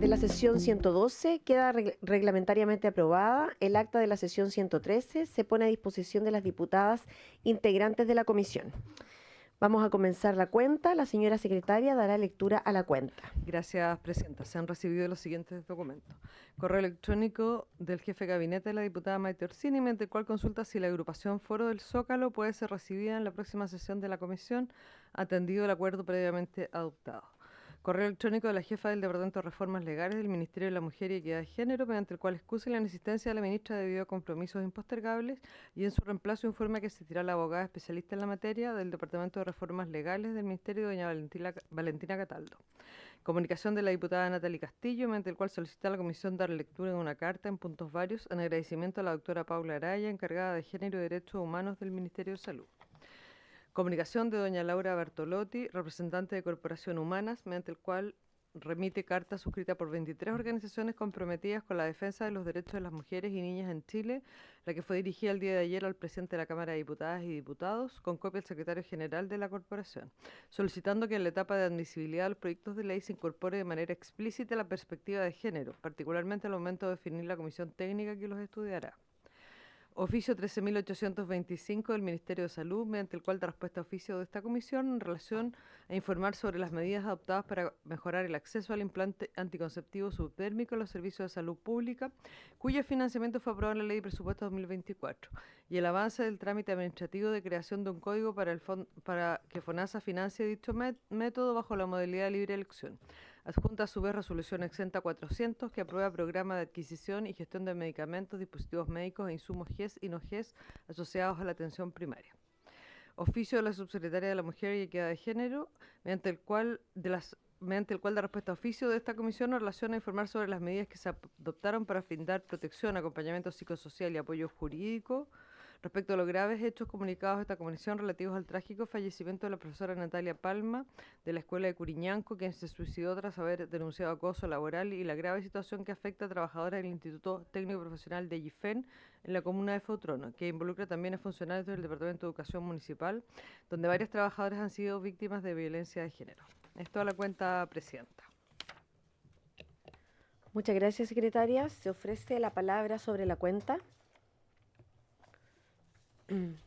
de la sesión 112 queda reglamentariamente aprobada. El acta de la sesión 113 se pone a disposición de las diputadas integrantes de la comisión. Vamos a comenzar la cuenta. La señora secretaria dará lectura a la cuenta. Gracias, presidenta. Se han recibido los siguientes documentos. Correo electrónico del jefe de gabinete de la diputada Maite Orsini, mediante el cual consulta si la agrupación Foro del Zócalo puede ser recibida en la próxima sesión de la comisión, atendido el acuerdo previamente adoptado. Correo electrónico de la jefa del Departamento de Reformas Legales del Ministerio de la Mujer y Equidad de Género, mediante el cual excusa la inexistencia de la ministra debido a compromisos impostergables y en su reemplazo informa que asistirá la abogada especialista en la materia del Departamento de Reformas Legales del Ministerio, doña Valentina Cataldo. Comunicación de la diputada Natalie Castillo, mediante el cual solicita a la comisión dar lectura de una carta en puntos varios en agradecimiento a la doctora Paula Araya, encargada de Género y Derechos Humanos del Ministerio de Salud. Comunicación de doña Laura Bertolotti, representante de Corporación Humanas, mediante el cual remite carta suscrita por 23 organizaciones comprometidas con la defensa de los derechos de las mujeres y niñas en Chile, la que fue dirigida el día de ayer al presidente de la Cámara de Diputadas y Diputados, con copia al secretario general de la corporación, solicitando que en la etapa de admisibilidad de los proyectos de ley se incorpore de manera explícita la perspectiva de género, particularmente al momento de definir la comisión técnica que los estudiará. Oficio 13.825 del Ministerio de Salud, mediante el cual da respuesta a oficio de esta comisión en relación a informar sobre las medidas adoptadas para mejorar el acceso al implante anticonceptivo subdérmico en los servicios de salud pública, cuyo financiamiento fue aprobado en la Ley de Presupuesto 2024, y el avance del trámite administrativo de creación de un código para que FONASA financie dicho método bajo la modalidad de libre elección. Adjunta a su vez resolución exenta 400 que aprueba programa de adquisición y gestión de medicamentos, dispositivos médicos e insumos GES y no GES asociados a la atención primaria. Oficio de la subsecretaria de la Mujer y Equidad de Género, mediante el cual da respuesta a oficio de esta comisión en relación a informar sobre las medidas que se adoptaron para brindar protección, acompañamiento psicosocial y apoyo jurídico respecto a los graves hechos comunicados a esta comisión relativos al trágico fallecimiento de la profesora Natalia Palma de la Escuela de Curiñanco, quien se suicidó tras haber denunciado acoso laboral, y la grave situación que afecta a trabajadoras del Instituto Técnico Profesional de Yifén en la comuna de Fautrono, que involucra también a funcionarios del Departamento de Educación Municipal, donde varias trabajadoras han sido víctimas de violencia de género. Esto a la cuenta, presidenta. Muchas gracias, secretaria. Se ofrece la palabra sobre la cuenta.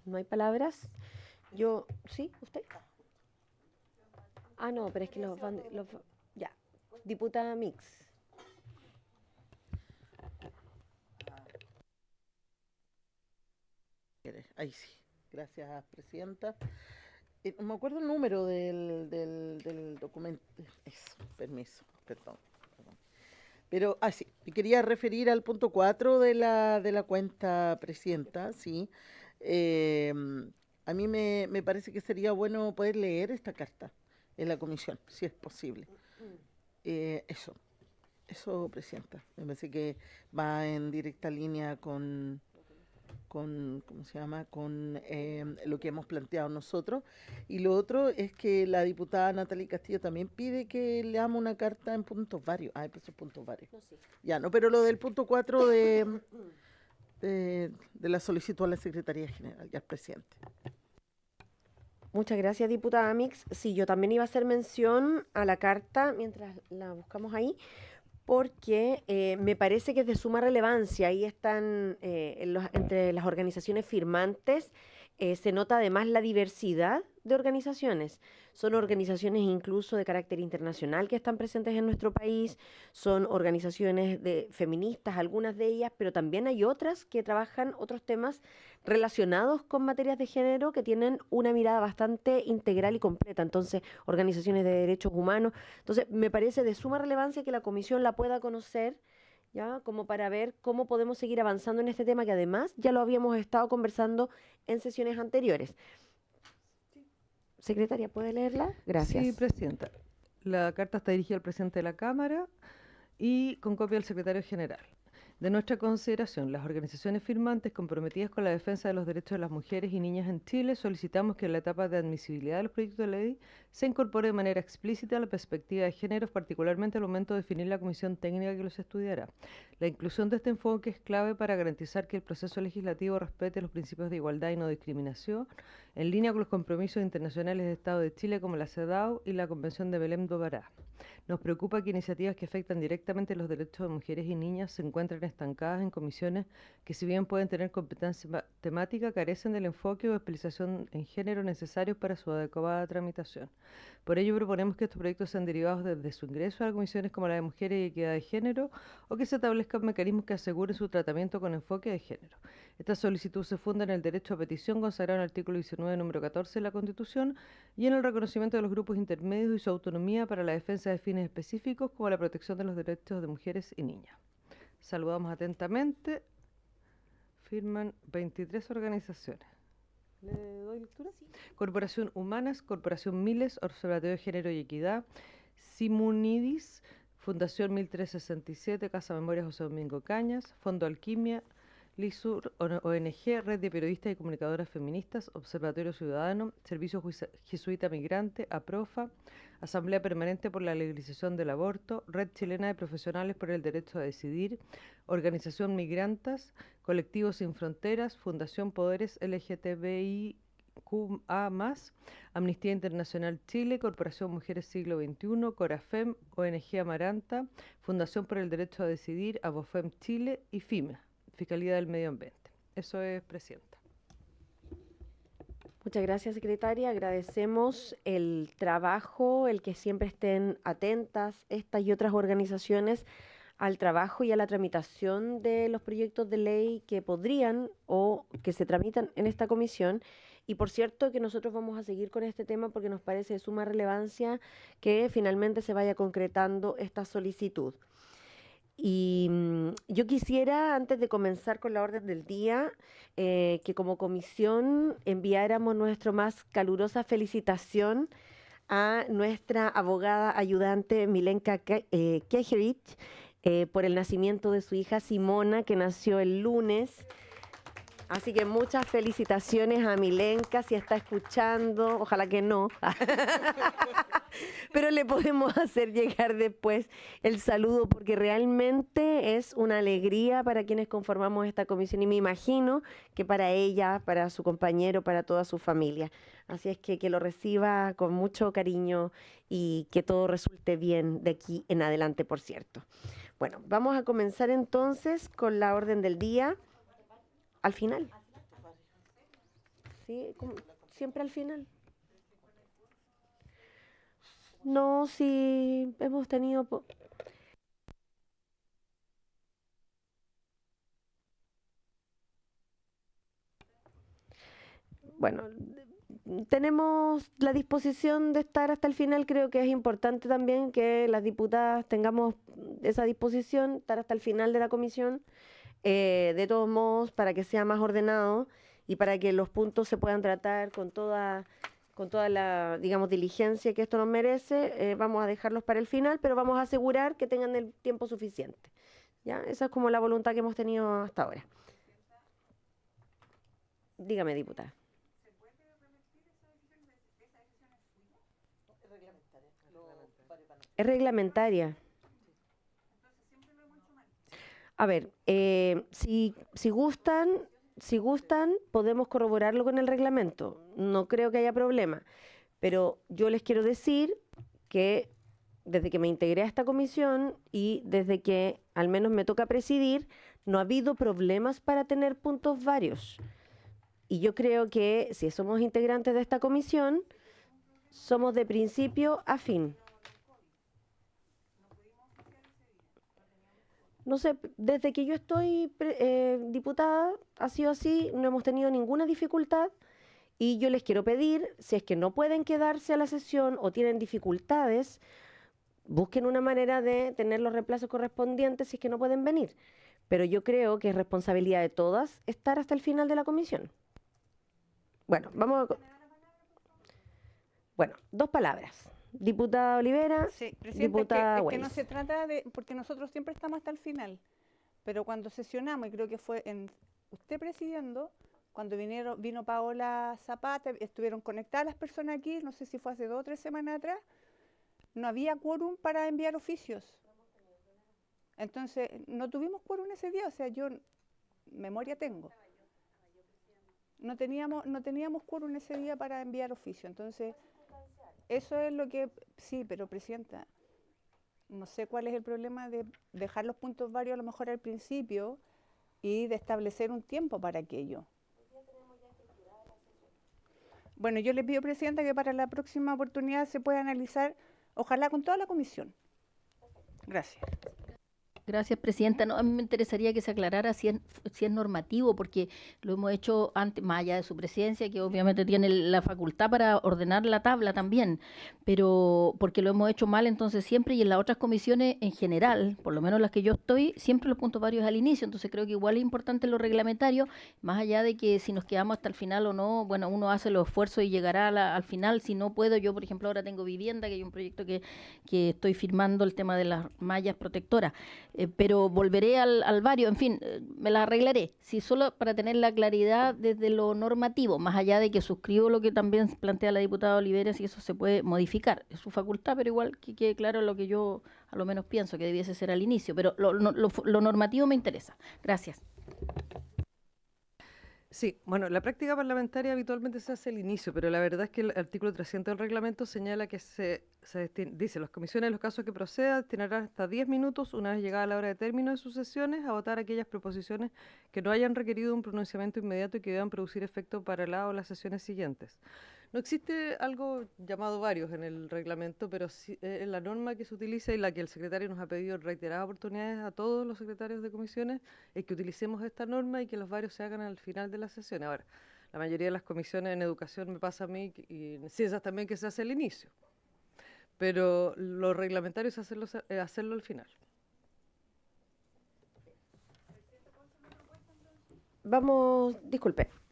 No hay palabras. Yo, ¿sí? ¿Usted? Ah, no, pero es que ya. Diputada Mix. Ahí sí. Gracias, presidenta. No me acuerdo el número del documento. Eso, permiso, perdón. Pero, sí, me quería referir al punto 4 de la cuenta, presidenta, sí. A mí me parece que sería bueno poder leer esta carta en la comisión, si es posible. Eso, presidenta. Me parece que va en directa línea con ¿cómo se llama? Con lo que hemos planteado nosotros. Y lo otro es que la diputada Natalie Castillo también pide que leamos una carta en puntos varios. Pues son puntos varios. No, sí. Ya, no, pero lo del punto 4 de la solicitud a la Secretaría General y al presidente. Muchas gracias, diputada Mix. Sí, yo también iba a hacer mención a la carta mientras la buscamos ahí, porque me parece que es de suma relevancia. Ahí están, entre las organizaciones firmantes, se nota además la diversidad de organizaciones. Son organizaciones incluso de carácter internacional que están presentes en nuestro país, son organizaciones feministas, algunas de ellas, pero también hay otras que trabajan otros temas relacionados con materias de género que tienen una mirada bastante integral y completa. Entonces, organizaciones de derechos humanos. Entonces, me parece de suma relevancia que la comisión la pueda conocer, ¿ya? Como para ver cómo podemos seguir avanzando en este tema, que además ya lo habíamos estado conversando en sesiones anteriores. Sí. Secretaria, ¿puede leerla? Gracias. Sí, presidenta. La carta está dirigida al presidente de la Cámara y con copia del secretario general. De nuestra consideración, las organizaciones firmantes comprometidas con la defensa de los derechos de las mujeres y niñas en Chile solicitamos que en la etapa de admisibilidad de los proyectos de ley se incorpore de manera explícita la perspectiva de género, particularmente al momento de definir la comisión técnica que los estudiará. La inclusión de este enfoque es clave para garantizar que el proceso legislativo respete los principios de igualdad y no discriminación en línea con los compromisos internacionales de Estado de Chile como la CEDAW y la Convención de Belém do Pará. Nos preocupa que iniciativas que afectan directamente los derechos de mujeres y niñas se encuentren estancadas en comisiones que, si bien pueden tener competencia temática, carecen del enfoque o especialización en género necesarios para su adecuada tramitación. Por ello, proponemos que estos proyectos sean derivados desde su ingreso a comisiones como la de Mujeres y Equidad de Género, o que se establezcan mecanismos que aseguren su tratamiento con enfoque de género. Esta solicitud se funda en el derecho a petición consagrado en el artículo 19, número 14 de la Constitución, y en el reconocimiento de los grupos intermedios y su autonomía para la defensa de fines específicos como la protección de los derechos de mujeres y niñas. Saludamos atentamente. Firman 23 organizaciones. ¿Le doy lectura? Sí. Corporación Humanas, Corporación Miles, Observatorio de Género y Equidad, Simunidis, Fundación 1367, Casa Memoria José Domingo Cañas, Fondo Alquimia, LISUR, ONG, Red de Periodistas y Comunicadoras Feministas, Observatorio Ciudadano, Servicio Jesuita Migrante, APROFA, Asamblea Permanente por la Legalización del Aborto, Red Chilena de Profesionales por el Derecho a Decidir, Organización Migrantas, Colectivos Sin Fronteras, Fundación Poderes LGTBIQA+, Amnistía Internacional Chile, Corporación Mujeres Siglo XXI, Corafem, ONG Amaranta, Fundación por el Derecho a Decidir, Abofem Chile y FIME, Fiscalía del Medio Ambiente. Eso es, Presidenta. Muchas gracias, secretaria. Agradecemos el trabajo, el que siempre estén atentas estas y otras organizaciones al trabajo y a la tramitación de los proyectos de ley que podrían o que se tramitan en esta comisión. Y por cierto que nosotros vamos a seguir con este tema porque nos parece de suma relevancia que finalmente se vaya concretando esta solicitud. Y yo quisiera, antes de comenzar con la orden del día, que como comisión enviáramos nuestra más calurosa felicitación a nuestra abogada ayudante Milenka Kejerich por el nacimiento de su hija Simona, que nació el lunes. Así que muchas felicitaciones a Milenka, si está escuchando, ojalá que no, pero le podemos hacer llegar después el saludo porque realmente es una alegría para quienes conformamos esta comisión y me imagino que para ella, para su compañero, para toda su familia. Así es que lo reciba con mucho cariño y que todo resulte bien de aquí en adelante, por cierto. Bueno, vamos a comenzar entonces con la orden del día. Al final. Sí, siempre al final. No, sí, hemos tenido... Bueno, tenemos la disposición de estar hasta el final. Creo que es importante también que las diputadas tengamos esa disposición, estar hasta el final de la comisión. De todos modos, para que sea más ordenado y para que los puntos se puedan tratar con toda la, digamos, diligencia que esto nos merece, vamos a dejarlos para el final, pero vamos a asegurar que tengan el tiempo suficiente. ¿Ya? Esa es como la voluntad que hemos tenido hasta ahora. Dígame, diputada. Es reglamentaria. A ver, si gustan, podemos corroborarlo con el reglamento. No creo que haya problema. Pero yo les quiero decir que desde que me integré a esta comisión y desde que al menos me toca presidir, no ha habido problemas para tener puntos varios. Y yo creo que si somos integrantes de esta comisión, somos de principio a fin. No sé, desde que yo estoy diputada ha sido así, no hemos tenido ninguna dificultad y yo les quiero pedir, si es que no pueden quedarse a la sesión o tienen dificultades, busquen una manera de tener los reemplazos correspondientes si es que no pueden venir. Pero yo creo que es responsabilidad de todas estar hasta el final de la comisión. Bueno, vamos a... Bueno, 2 palabras. Diputada Olivera, sí, Presidenta, diputada es que Weiss. no se trata de... Porque nosotros siempre estamos hasta el final, pero cuando sesionamos, y creo que fue usted presidiendo, cuando vino Paola Zapata, estuvieron conectadas las personas aquí, no sé si fue hace 2 o 3 semanas atrás, no había quórum para enviar oficios. Entonces, no tuvimos quórum ese día, o sea, yo memoria tengo. No teníamos quórum ese día para enviar oficio, entonces eso es lo que, sí, pero presidenta, no sé cuál es el problema de dejar los puntos varios a lo mejor al principio y de establecer un tiempo para aquello. Bueno, yo le pido, presidenta, que para la próxima oportunidad se pueda analizar, ojalá con toda la comisión. Gracias. Gracias, presidenta. No, a mí me interesaría que se aclarara si es normativo, porque lo hemos hecho antes, más allá de su presidencia, que obviamente tiene la facultad para ordenar la tabla también, pero porque lo hemos hecho mal entonces siempre, y en las otras comisiones en general, por lo menos las que yo estoy, siempre los puntos varios al inicio, entonces creo que igual es importante lo reglamentario, más allá de que si nos quedamos hasta el final o no, bueno, uno hace los esfuerzos y llegará al final. Si no puedo, yo por ejemplo ahora tengo vivienda, que hay un proyecto que estoy firmando, el tema de las mallas protectoras. Pero volveré al vario, en fin, me la arreglaré. Si solo para tener la claridad desde lo normativo, más allá de que suscribo lo que también plantea la diputada Olivera, si eso se puede modificar. Es su facultad, pero igual que quede claro lo que yo a lo menos pienso que debiese ser al inicio. Pero lo normativo me interesa. Gracias. Sí, bueno, la práctica parlamentaria habitualmente se hace al inicio, pero la verdad es que el artículo 300 del reglamento señala que dice, las comisiones en los casos que proceda destinarán hasta 10 minutos, una vez llegada la hora de término de sus sesiones, a votar aquellas proposiciones que no hayan requerido un pronunciamiento inmediato y que deban producir efecto para la o las sesiones siguientes. No existe algo llamado varios en el reglamento, pero sí, la norma que se utiliza y la que el secretario nos ha pedido en reiteradas oportunidades a todos los secretarios de comisiones es que utilicemos esta norma y que los varios se hagan al final de la sesión. Ahora, la mayoría de las comisiones en educación me pasa a mí y en ciencias también que se hace al inicio, pero lo reglamentario es hacerlo al final.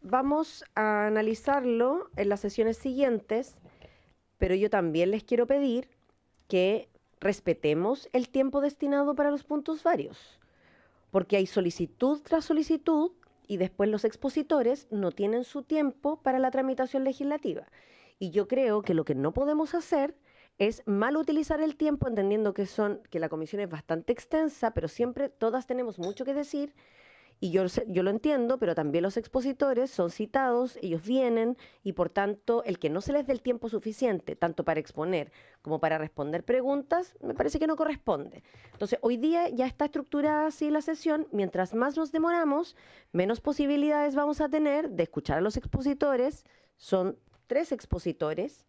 Vamos a analizarlo en las sesiones siguientes, pero yo también les quiero pedir que respetemos el tiempo destinado para los puntos varios, porque hay solicitud tras solicitud y después los expositores no tienen su tiempo para la tramitación legislativa. Y yo creo que lo que no podemos hacer es mal utilizar el tiempo, entendiendo que la comisión es bastante extensa, pero siempre todas tenemos mucho que decir. Y yo lo entiendo, pero también los expositores son citados, ellos vienen, y por tanto, el que no se les dé el tiempo suficiente, tanto para exponer como para responder preguntas, me parece que no corresponde. Entonces, hoy día ya está estructurada así la sesión. Mientras más nos demoramos, menos posibilidades vamos a tener de escuchar a los expositores. Son 3 expositores.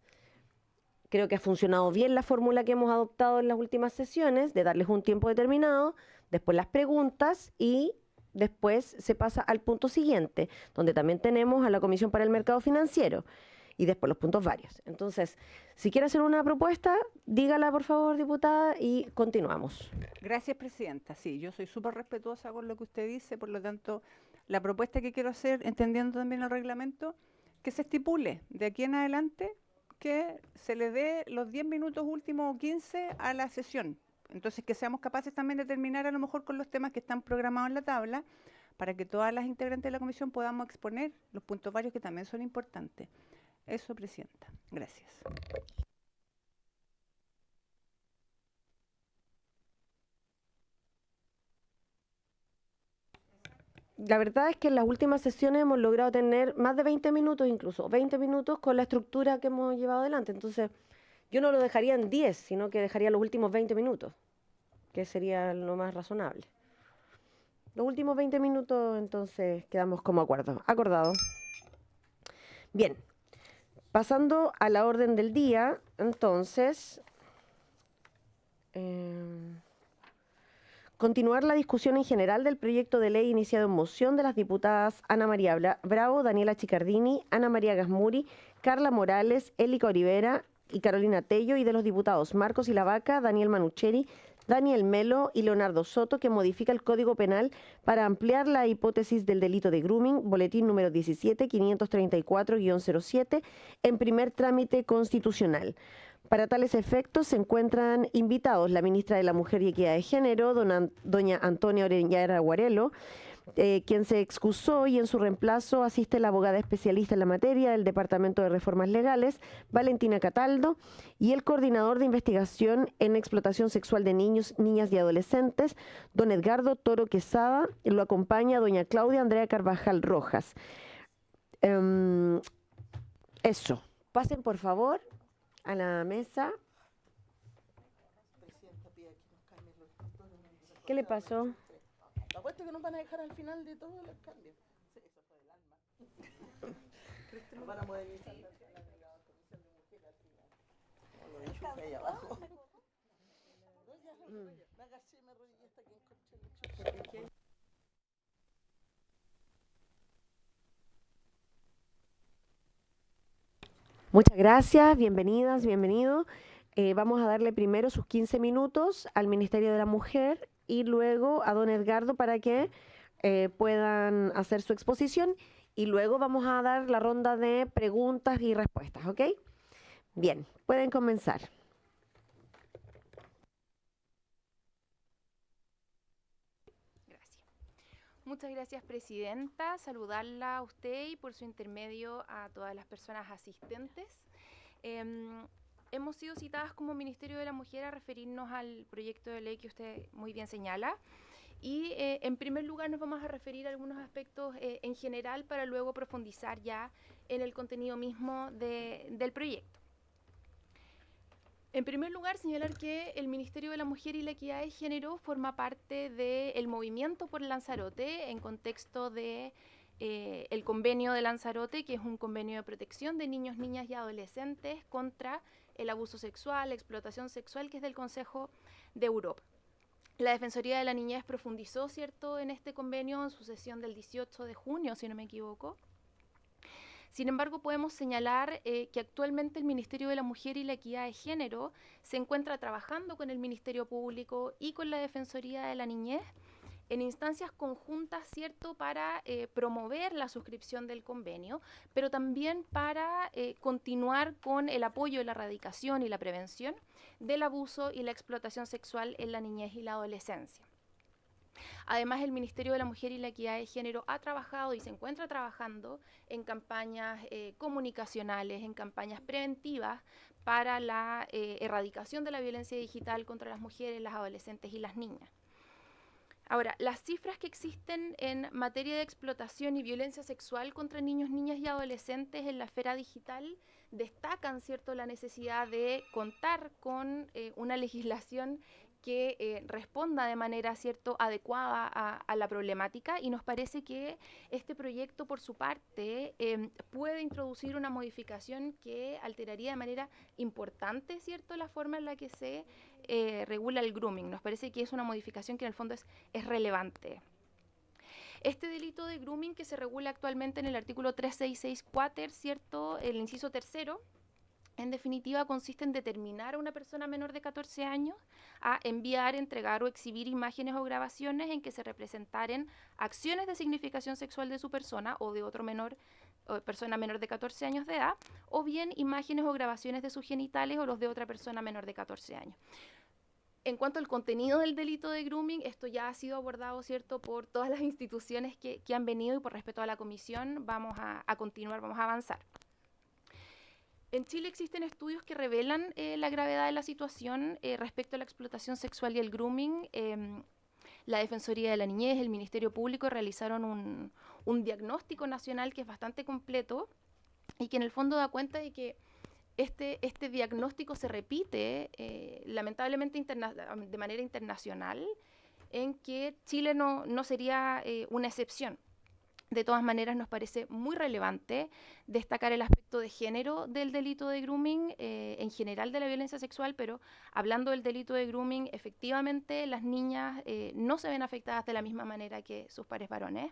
Creo que ha funcionado bien la fórmula que hemos adoptado en las últimas sesiones, de darles un tiempo determinado, después las preguntas y después se pasa al punto siguiente, donde también tenemos a la Comisión para el Mercado Financiero y después los puntos varios. Entonces, si quiere hacer una propuesta, dígala por favor, diputada, y continuamos. Gracias, presidenta. Sí, yo soy súper respetuosa con lo que usted dice, por lo tanto, la propuesta que quiero hacer, entendiendo también el reglamento, que se estipule de aquí en adelante que se le dé los 10 minutos últimos o 15 a la sesión. Entonces, que seamos capaces también de terminar a lo mejor con los temas que están programados en la tabla, para que todas las integrantes de la comisión podamos exponer los puntos varios que también son importantes. Eso, presidenta. Gracias. La verdad es que en las últimas sesiones hemos logrado tener más de 20 minutos, incluso 20 minutos con la estructura que hemos llevado adelante. Entonces, yo no lo dejaría en 10, sino que dejaría los últimos 20 minutos, que sería lo más razonable. Los últimos 20 minutos, entonces, quedamos como acordado. Bien, pasando a la orden del día, entonces, continuar la discusión en general del proyecto de ley iniciado en moción de las diputadas Ana María Bravo, Daniela Chicardini, Ana María Gasmuri, Carla Morales, Élica Olivera y Carolina Tello, y de los diputados Marcos Ilavaca, Daniel Manucheri, Daniel Melo y Leonardo Soto, que modifica el Código Penal para ampliar la hipótesis del delito de grooming, boletín número 17-534-07, en primer trámite constitucional. Para tales efectos se encuentran invitados la ministra de la Mujer y Equidad de Género, doña Antonia Orellana Guarelo, quien se excusó, y en su reemplazo asiste la abogada especialista en la materia del Departamento de Reformas Legales, Valentina Cataldo, y el coordinador de investigación en explotación sexual de niños, niñas y adolescentes, don Edgardo Toro Quesada. Lo acompaña doña Claudia Andrea Carvajal Rojas. Eso. Pasen, por favor, a la mesa. Presidenta, pide que nos cambien los títulos. ¿Qué le pasó? Apuesto que nos van a dejar al final de todos los cambios. Sí, eso fue el alma. Nos van a modernizar la comisión de mujeres al final. Como lo enchufe ahí abajo. No, ya me agaché, me arrodillé hasta que encontré el enchufe. Muchas gracias, bienvenidas, bienvenido. Vamos a darle primero sus 15 minutos al Ministerio de la Mujer y luego a don Edgardo para que puedan hacer su exposición y luego vamos a dar la ronda de preguntas y respuestas, ¿ok? Bien, pueden comenzar. Gracias. Muchas gracias, presidenta. Saludarla a usted y por su intermedio a todas las personas asistentes. Hemos sido citadas como Ministerio de la Mujer a referirnos al proyecto de ley que usted muy bien señala. Y en primer lugar nos vamos a referir a algunos aspectos en general para luego profundizar ya en el contenido mismo del proyecto. En primer lugar, señalar que el Ministerio de la Mujer y la Equidad de Género forma parte del movimiento por Lanzarote en contexto de el convenio de Lanzarote, que es un convenio de protección de niños, niñas y adolescentes contra el abuso sexual, la explotación sexual, que es del Consejo de Europa. La Defensoría de la Niñez profundizó, ¿cierto?, en este convenio en su sesión del 18 de junio, si no me equivoco. Sin embargo, podemos señalar que actualmente el Ministerio de la Mujer y la Equidad de Género se encuentra trabajando con el Ministerio Público y con la Defensoría de la Niñez en instancias conjuntas, ¿cierto?, para promover la suscripción del convenio, pero también para continuar con el apoyo, la erradicación y la prevención del abuso y la explotación sexual en la niñez y la adolescencia. Además, el Ministerio de la Mujer y la Equidad de Género ha trabajado y se encuentra trabajando en campañas comunicacionales, en campañas preventivas para la erradicación de la violencia digital contra las mujeres, las adolescentes y las niñas. Ahora, las cifras que existen en materia de explotación y violencia sexual contra niños, niñas y adolescentes en la esfera digital destacan, ¿cierto?, la necesidad de contar con una legislación que responda de manera, ¿cierto?, adecuada a la problemática, y nos parece que este proyecto, por su parte, puede introducir una modificación que alteraría de manera importante, ¿cierto?, la forma en la que se regula el grooming. Nos parece que es una modificación que en el fondo es relevante. Este delito de grooming que se regula actualmente en el artículo 3664, ¿cierto?, el inciso tercero, en definitiva consiste en determinar a una persona menor de 14 años a enviar, entregar o exhibir imágenes o grabaciones en que se representaren acciones de significación sexual de su persona o de otro menor o persona menor de 14 años de edad, o bien imágenes o grabaciones de sus genitales o los de otra persona menor de 14 años. En cuanto al contenido del delito de grooming, esto ya ha sido abordado, ¿cierto?, por todas las instituciones que han venido, y por respeto a la comisión vamos a continuar, vamos a avanzar. En Chile existen estudios que revelan la gravedad de la situación respecto a la explotación sexual y el grooming. La Defensoría de la Niñez, el Ministerio Público realizaron un diagnóstico nacional que es bastante completo y que en el fondo da cuenta de que este diagnóstico se repite lamentablemente de manera internacional, en que Chile no sería una excepción. De todas maneras, nos parece muy relevante destacar el aspecto de género del delito de grooming, en general de la violencia sexual, pero hablando del delito de grooming, efectivamente las niñas no se ven afectadas de la misma manera que sus pares varones.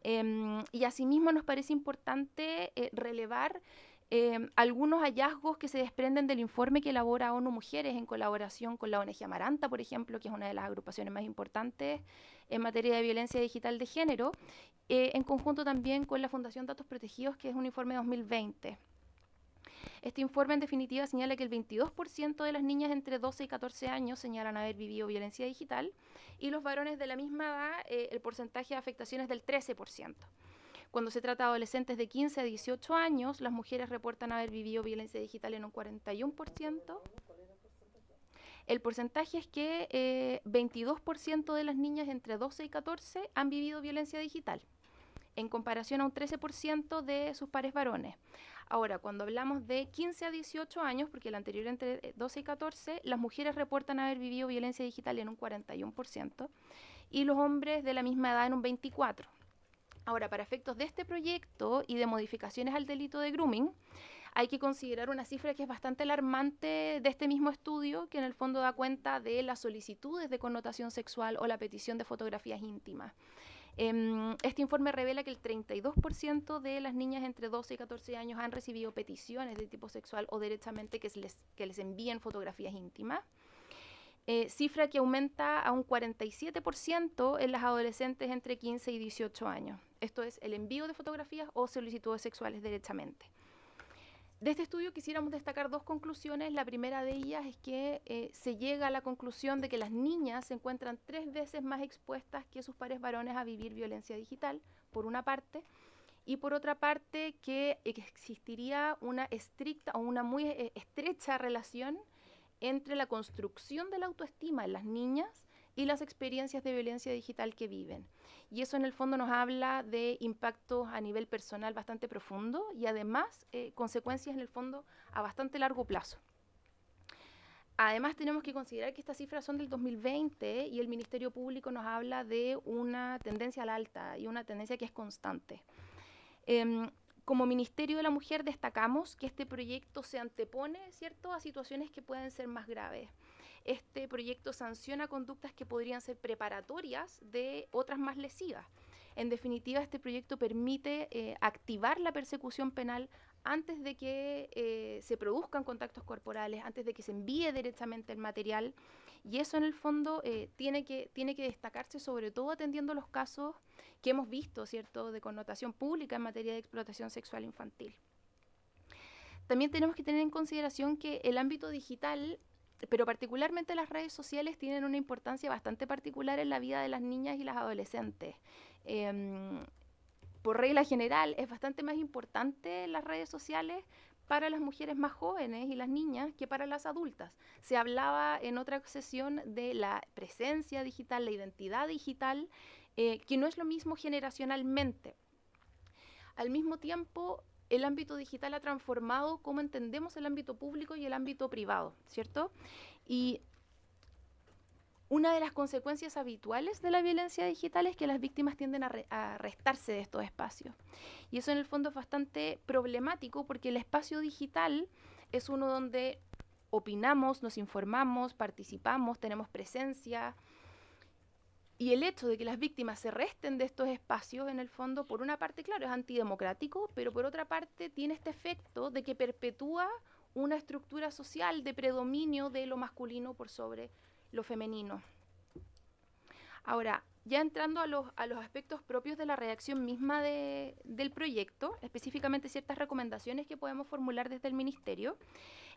Y asimismo nos parece importante relevar algunos hallazgos que se desprenden del informe que elabora ONU Mujeres en colaboración con la ONG Amaranta, por ejemplo, que es una de las agrupaciones más importantes en materia de violencia digital de género, en conjunto también con la Fundación Datos Protegidos, que es un informe de 2020. Este informe, en definitiva, señala que el 22% de las niñas entre 12 y 14 años señalan haber vivido violencia digital, y los varones de la misma edad, el porcentaje de afectación es del 13%. Cuando se trata de adolescentes de 15 a 18 años, las mujeres reportan haber vivido violencia digital en un 41%. El porcentaje es que 22% de las niñas entre 12 y 14 han vivido violencia digital. en comparación a un 13% de sus pares varones. Ahora, cuando hablamos de 15 a 18 años, porque el anterior entre 12 y 14, las mujeres reportan haber vivido violencia digital en un 41% y los hombres de la misma edad en un 24%. Ahora, para efectos de este proyecto y de modificaciones al delito de grooming, hay que considerar una cifra que es bastante alarmante de este mismo estudio, que en el fondo da cuenta de las solicitudes de connotación sexual o la petición de fotografías íntimas. Este informe revela que el 32% de las niñas entre 12 y 14 años han recibido peticiones de tipo sexual o derechamente que les envíen fotografías íntimas. Cifra que aumenta a un 47% en las adolescentes entre 15 y 18 años. Esto es el envío de fotografías o solicitudes sexuales derechamente. De este estudio quisiéramos destacar dos conclusiones. La primera de ellas es que se llega a la conclusión de que las niñas se encuentran 3 veces más expuestas que sus pares varones a vivir violencia digital, por una parte, y por otra parte que existiría una estricta o una muy estrecha relación entre la construcción de la autoestima en las niñas y las experiencias de violencia digital que viven. Y eso en el fondo nos habla de impactos a nivel personal bastante profundo y además consecuencias en el fondo a bastante largo plazo. Además tenemos que considerar que estas cifras son del 2020 y el Ministerio Público nos habla de una tendencia al alta y una tendencia que es constante. Como Ministerio de la Mujer destacamos que este proyecto se antepone, ¿cierto?, a situaciones que pueden ser más graves. Este proyecto sanciona conductas que podrían ser preparatorias de otras más lesivas. En definitiva, este proyecto permite activar la persecución penal antes de que se produzcan contactos corporales, antes de que se envíe directamente el material. Y eso en el fondo tiene que destacarse, sobre todo atendiendo los casos que hemos visto, ¿cierto?, de connotación pública en materia de explotación sexual infantil. También tenemos que tener en consideración que el ámbito digital, pero particularmente las redes sociales, tienen una importancia bastante particular en la vida de las niñas y las adolescentes. Por regla general, es bastante más importante las redes sociales para las mujeres más jóvenes y las niñas que para las adultas. Se hablaba en otra sesión de la presencia digital, la identidad digital, que no es lo mismo generacionalmente. Al mismo tiempo, el ámbito digital ha transformado cómo entendemos el ámbito público y el ámbito privado, ¿cierto? Y una de las consecuencias habituales de la violencia digital es que las víctimas tienden a restarse de estos espacios. Y eso en el fondo es bastante problemático porque el espacio digital es uno donde opinamos, nos informamos, participamos, tenemos presencia. Y el hecho de que las víctimas se resten de estos espacios, en el fondo, por una parte, claro, es antidemocrático, pero por otra parte tiene este efecto de que perpetúa una estructura social de predominio de lo masculino por sobre lo femenino. Ahora, ya entrando a los aspectos propios de la redacción misma del proyecto, específicamente ciertas recomendaciones que podemos formular desde el Ministerio,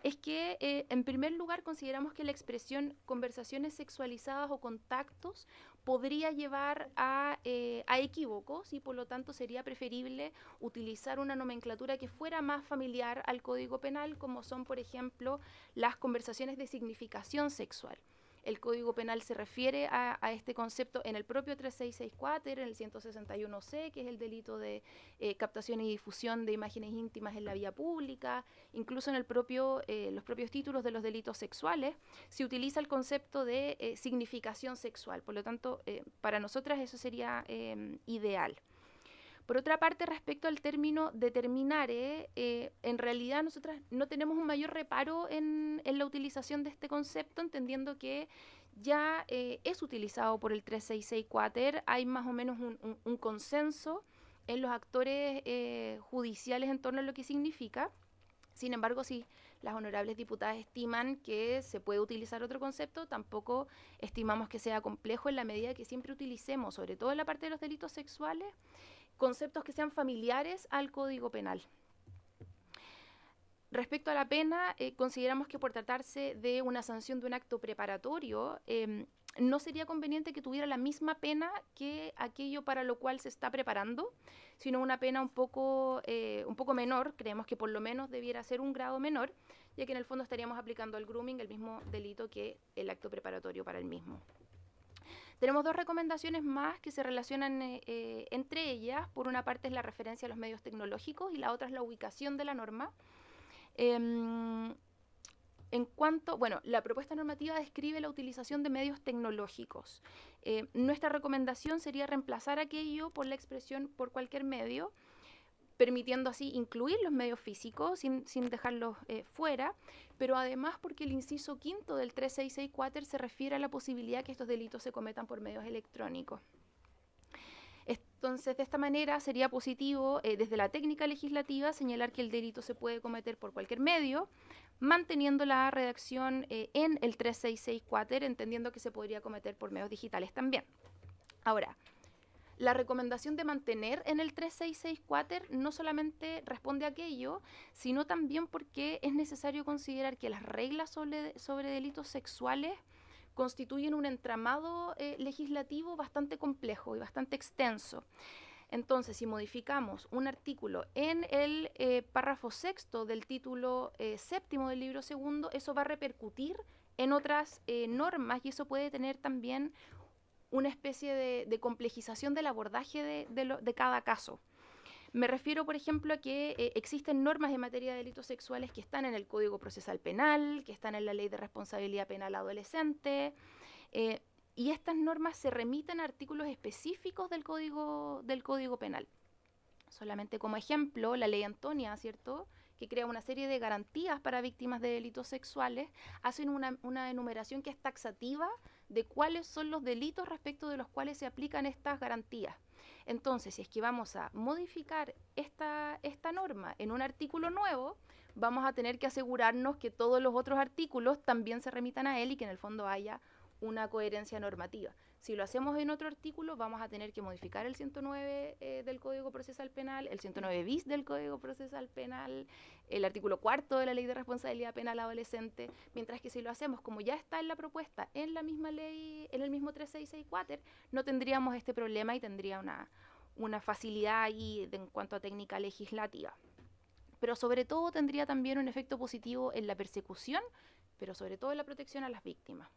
es que en primer lugar consideramos que la expresión conversaciones sexualizadas o contactos podría llevar a equívocos y por lo tanto sería preferible utilizar una nomenclatura que fuera más familiar al Código Penal, como son, por ejemplo, las conversaciones de significación sexual. El Código Penal se refiere a este concepto en el propio 3664, en el 161C, que es el delito de captación y difusión de imágenes íntimas en la vía pública. Incluso en los propios títulos de los delitos sexuales se utiliza el concepto de significación sexual. Por lo tanto, para nosotras eso sería ideal. Por otra parte, respecto al término determinare, en realidad nosotras no tenemos un mayor reparo en la utilización de este concepto, entendiendo que ya es utilizado por el 3664, hay más o menos un consenso en los actores judiciales en torno a lo que significa. Sin embargo, si las honorables diputadas estiman que se puede utilizar otro concepto, tampoco estimamos que sea complejo en la medida que siempre utilicemos, sobre todo en la parte de los delitos sexuales, conceptos que sean familiares al Código Penal. Respecto a la pena, consideramos que por tratarse de una sanción de un acto preparatorio, no sería conveniente que tuviera la misma pena que aquello para lo cual se está preparando, sino una pena un poco menor. Creemos que por lo menos debiera ser un grado menor, ya que en el fondo estaríamos aplicando al grooming el mismo delito que el acto preparatorio para el mismo. Tenemos dos recomendaciones más que se relacionan entre ellas. Por una parte es la referencia a los medios tecnológicos y la otra es la ubicación de la norma. La propuesta normativa describe la utilización de medios tecnológicos. Nuestra recomendación sería reemplazar aquello por la expresión por cualquier medio, permitiendo así incluir los medios físicos sin dejarlos fuera, pero además porque el inciso quinto del 3664 se refiere a la posibilidad que estos delitos se cometan por medios electrónicos. Entonces, de esta manera sería positivo desde la técnica legislativa señalar que el delito se puede cometer por cualquier medio, manteniendo la redacción en el 3664, entendiendo que se podría cometer por medios digitales también. Ahora, la recomendación de mantener en el 3664 no solamente responde a aquello, sino también porque es necesario considerar que las reglas sobre delitos sexuales constituyen un entramado legislativo bastante complejo y bastante extenso. Entonces, si modificamos un artículo en el párrafo sexto del título séptimo del libro segundo, eso va a repercutir en otras normas y eso puede tener también una especie de complejización del abordaje de cada caso. Me refiero, por ejemplo, a que existen normas en materia de delitos sexuales que están en el Código Procesal Penal, que están en la Ley de Responsabilidad Penal Adolescente, y estas normas se remiten a artículos específicos del Código Penal. Solamente como ejemplo, la Ley Antonia, ¿cierto?, que crea una serie de garantías para víctimas de delitos sexuales, hacen una enumeración que es taxativa de cuáles son los delitos respecto de los cuales se aplican estas garantías. Entonces, si es que vamos a modificar esta norma en un artículo nuevo, vamos a tener que asegurarnos que todos los otros artículos también se remitan a él y que en el fondo haya una coherencia normativa. Si lo hacemos en otro artículo, vamos a tener que modificar el 109 del Código Procesal Penal, el 109 bis del Código Procesal Penal, el artículo cuarto de la Ley de Responsabilidad Penal Adolescente, mientras que si lo hacemos como ya está en la propuesta, en la misma ley, en el mismo 3664, no tendríamos este problema y tendría una facilidad ahí en cuanto a técnica legislativa. Pero sobre todo tendría también un efecto positivo en la persecución, pero sobre todo en la protección a las víctimas.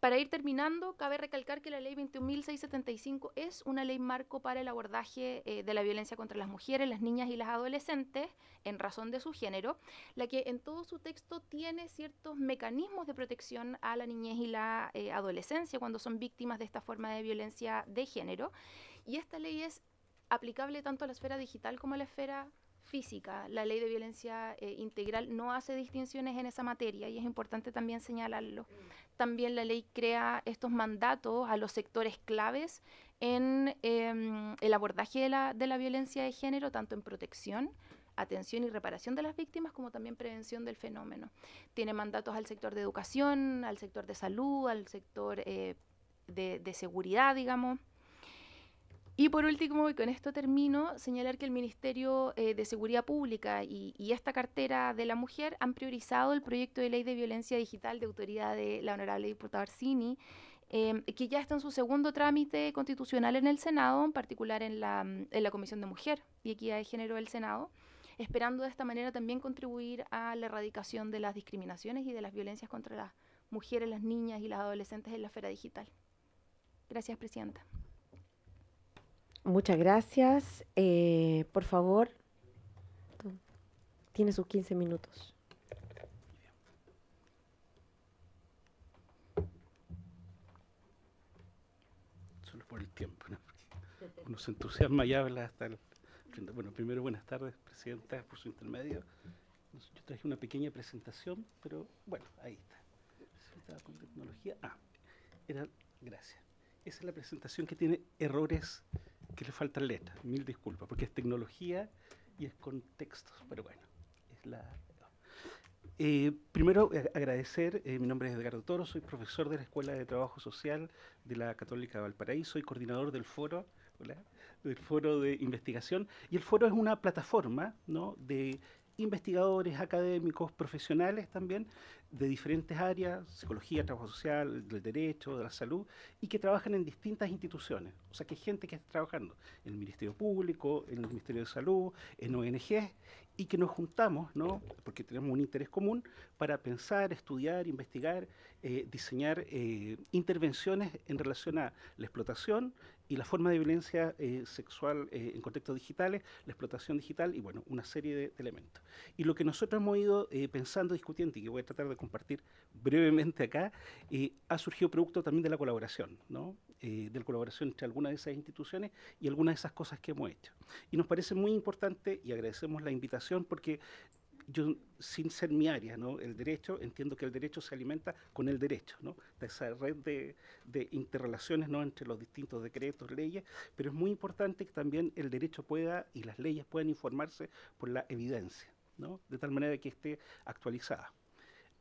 Para ir terminando, cabe recalcar que la ley 21.675 es una ley marco para el abordaje de la violencia contra las mujeres, las niñas y las adolescentes en razón de su género, la que en todo su texto tiene ciertos mecanismos de protección a la niñez y la adolescencia cuando son víctimas de esta forma de violencia de género. Y esta ley es aplicable tanto a la esfera digital como a la esfera física. La ley de violencia integral no hace distinciones en esa materia y es importante también señalarlo. También la ley crea estos mandatos a los sectores claves en el abordaje de la violencia de género, tanto en protección, atención y reparación de las víctimas, como también prevención del fenómeno. Tiene mandatos al sector de educación, al sector de salud, al sector de seguridad, digamos. Y por último, y con esto termino, señalar que el Ministerio de Seguridad Pública y esta cartera de la mujer han priorizado el proyecto de ley de violencia digital de autoridad de la honorable diputada Orsini, que ya está en su segundo trámite constitucional en el Senado, en particular en la Comisión de Mujer y Equidad de Género del Senado, esperando de esta manera también contribuir a la erradicación de las discriminaciones y de las violencias contra las mujeres, las niñas y las adolescentes en la esfera digital. Gracias, Presidenta. Muchas gracias. Por favor, tiene sus 15 minutos. Solo por el tiempo, ¿no? Porque uno se entusiasma y habla hasta el... Bueno, primero buenas tardes, Presidenta, por su intermedio. Yo traje una pequeña presentación, pero bueno, ahí está. Estaba con tecnología. Gracias. Esa es la presentación que tiene errores que le faltan letras. Mil disculpas, porque es tecnología y es con textos, pero bueno, es la... primero, agradecer, mi nombre es Edgardo Toro, soy profesor de la Escuela de Trabajo Social de la Católica de Valparaíso, soy coordinador del foro, del foro de investigación, y el foro es una plataforma, ¿no?, de investigadores, académicos, profesionales también, de diferentes áreas, psicología, trabajo social, del derecho, de la salud, y que trabajan en distintas instituciones. O sea, que hay gente que está trabajando en el Ministerio Público, en el Ministerio de Salud, en ONGs, y que nos juntamos, ¿no?, porque tenemos un interés común para pensar, estudiar, investigar diseñar intervenciones en relación a la explotación y la forma de violencia sexual en contextos digitales, la explotación digital y, bueno, una serie de elementos. Y lo que nosotros hemos ido pensando, discutiendo, y que voy a tratar de compartir brevemente acá, ha surgido producto también de la colaboración, ¿no? De la colaboración entre algunas de esas instituciones y algunas de esas cosas que hemos hecho. Y nos parece muy importante, y agradecemos la invitación, porque yo, sin ser mi área, ¿no? El derecho, entiendo que el derecho se alimenta con el derecho, ¿no? De esa red de interrelaciones, ¿no? Entre los distintos decretos, leyes, pero es muy importante que también el derecho pueda y las leyes puedan informarse por la evidencia, ¿no? De tal manera que esté actualizada.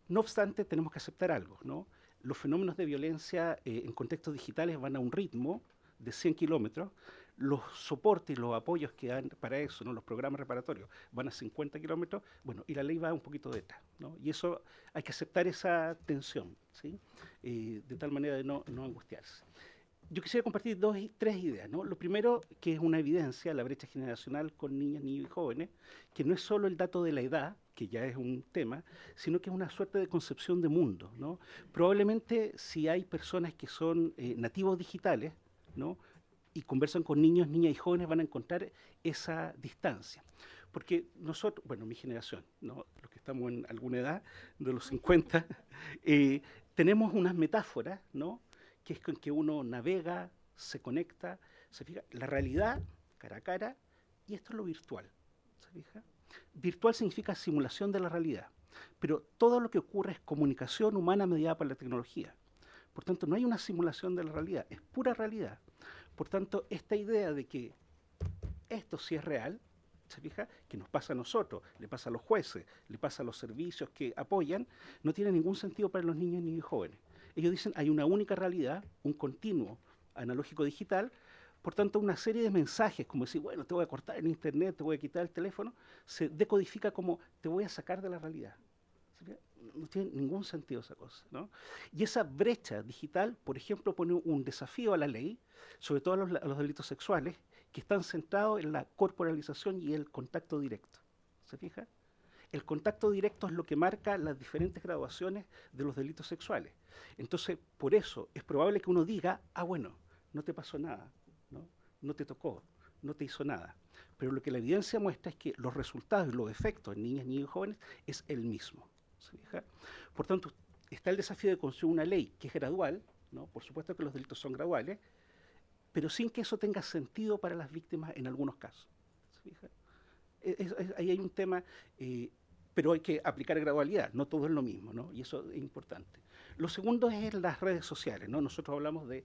No obstante, tenemos que aceptar algo, ¿no? Los fenómenos de violencia en contextos digitales van a un ritmo de 100 kilómetros, los soportes y los apoyos que dan para eso, ¿no? Los programas reparatorios, van a 50 kilómetros, bueno, y la ley va un poquito detrás, ¿no? Y eso hay que aceptar esa tensión, ¿sí? De tal manera de no angustiarse. Yo quisiera compartir tres ideas, ¿no? Lo primero, que es una evidencia, la brecha generacional con niñas, niños y jóvenes, que no es solo el dato de la edad, que ya es un tema, sino que es una suerte de concepción de mundo, ¿no? Probablemente si hay personas que son nativos digitales, ¿no? Y conversan con niños, niñas y jóvenes, van a encontrar esa distancia. Porque nosotros, bueno, mi generación, ¿no? Los que estamos en alguna edad, de los 50, tenemos unas metáforas, ¿no? Que es con que uno navega, se conecta, se fija, la realidad cara a cara, y esto es lo virtual, ¿se fija? Virtual significa simulación de la realidad, pero todo lo que ocurre es comunicación humana mediada por la tecnología. Por tanto, no hay una simulación de la realidad, es pura realidad. Por tanto, esta idea de que esto sí es real, ¿se fija? Que nos pasa a nosotros, le pasa a los jueces, le pasa a los servicios que apoyan, no tiene ningún sentido para los niños ni jóvenes. Ellos dicen, hay una única realidad, un continuo analógico digital, por tanto, una serie de mensajes, como decir, bueno, te voy a cortar el internet, te voy a quitar el teléfono, se decodifica como, te voy a sacar de la realidad. No tiene ningún sentido esa cosa, ¿no? Y esa brecha digital, por ejemplo, pone un desafío a la ley, sobre todo a los delitos sexuales, que están centrados en la corporalización y el contacto directo. ¿Se fija? El contacto directo es lo que marca las diferentes graduaciones de los delitos sexuales. Entonces, por eso es probable que uno diga, ah, bueno, no te pasó nada, ¿no? No te tocó, no te hizo nada. Pero lo que la evidencia muestra es que los resultados y los efectos en niñas, niños y jóvenes es el mismo. ¿Se fija? Por tanto, está el desafío de construir una ley que es gradual, ¿no? Por supuesto que los delitos son graduales, pero sin que eso tenga sentido para las víctimas en algunos casos. ¿Se fija? Ahí hay un tema, pero hay que aplicar gradualidad, no todo es lo mismo, ¿no? Y eso es importante. Lo segundo es las redes sociales, ¿no? Nosotros hablamos de,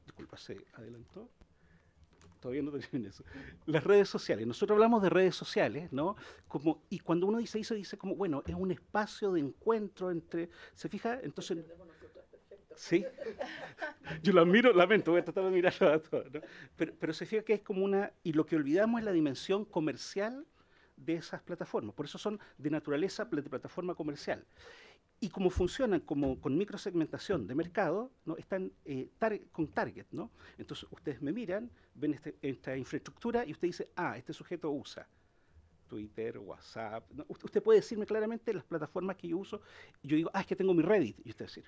disculpa, se adelantó. Todavía no terminé eso. Las redes sociales. Nosotros hablamos de redes sociales, ¿no? Como, y cuando uno dice eso, dice como, bueno, es un espacio de encuentro entre... ¿Se fija? Entonces... ¿Sí? Yo lo admiro, lamento, voy a tratar de mirarlo a todos, ¿no? Pero se fija que es como una... Y lo que olvidamos es la dimensión comercial de esas plataformas. Por eso son de naturaleza de plataforma comercial. Y como funcionan como con microsegmentación de mercado, ¿no? Están con target, ¿no? Entonces ustedes me miran, ven esta infraestructura y usted dice, ah, este sujeto usa Twitter, WhatsApp, ¿no? Usted puede decirme claramente las plataformas que yo uso. Y yo digo, ah, es que tengo mi Reddit. Y usted va a decir,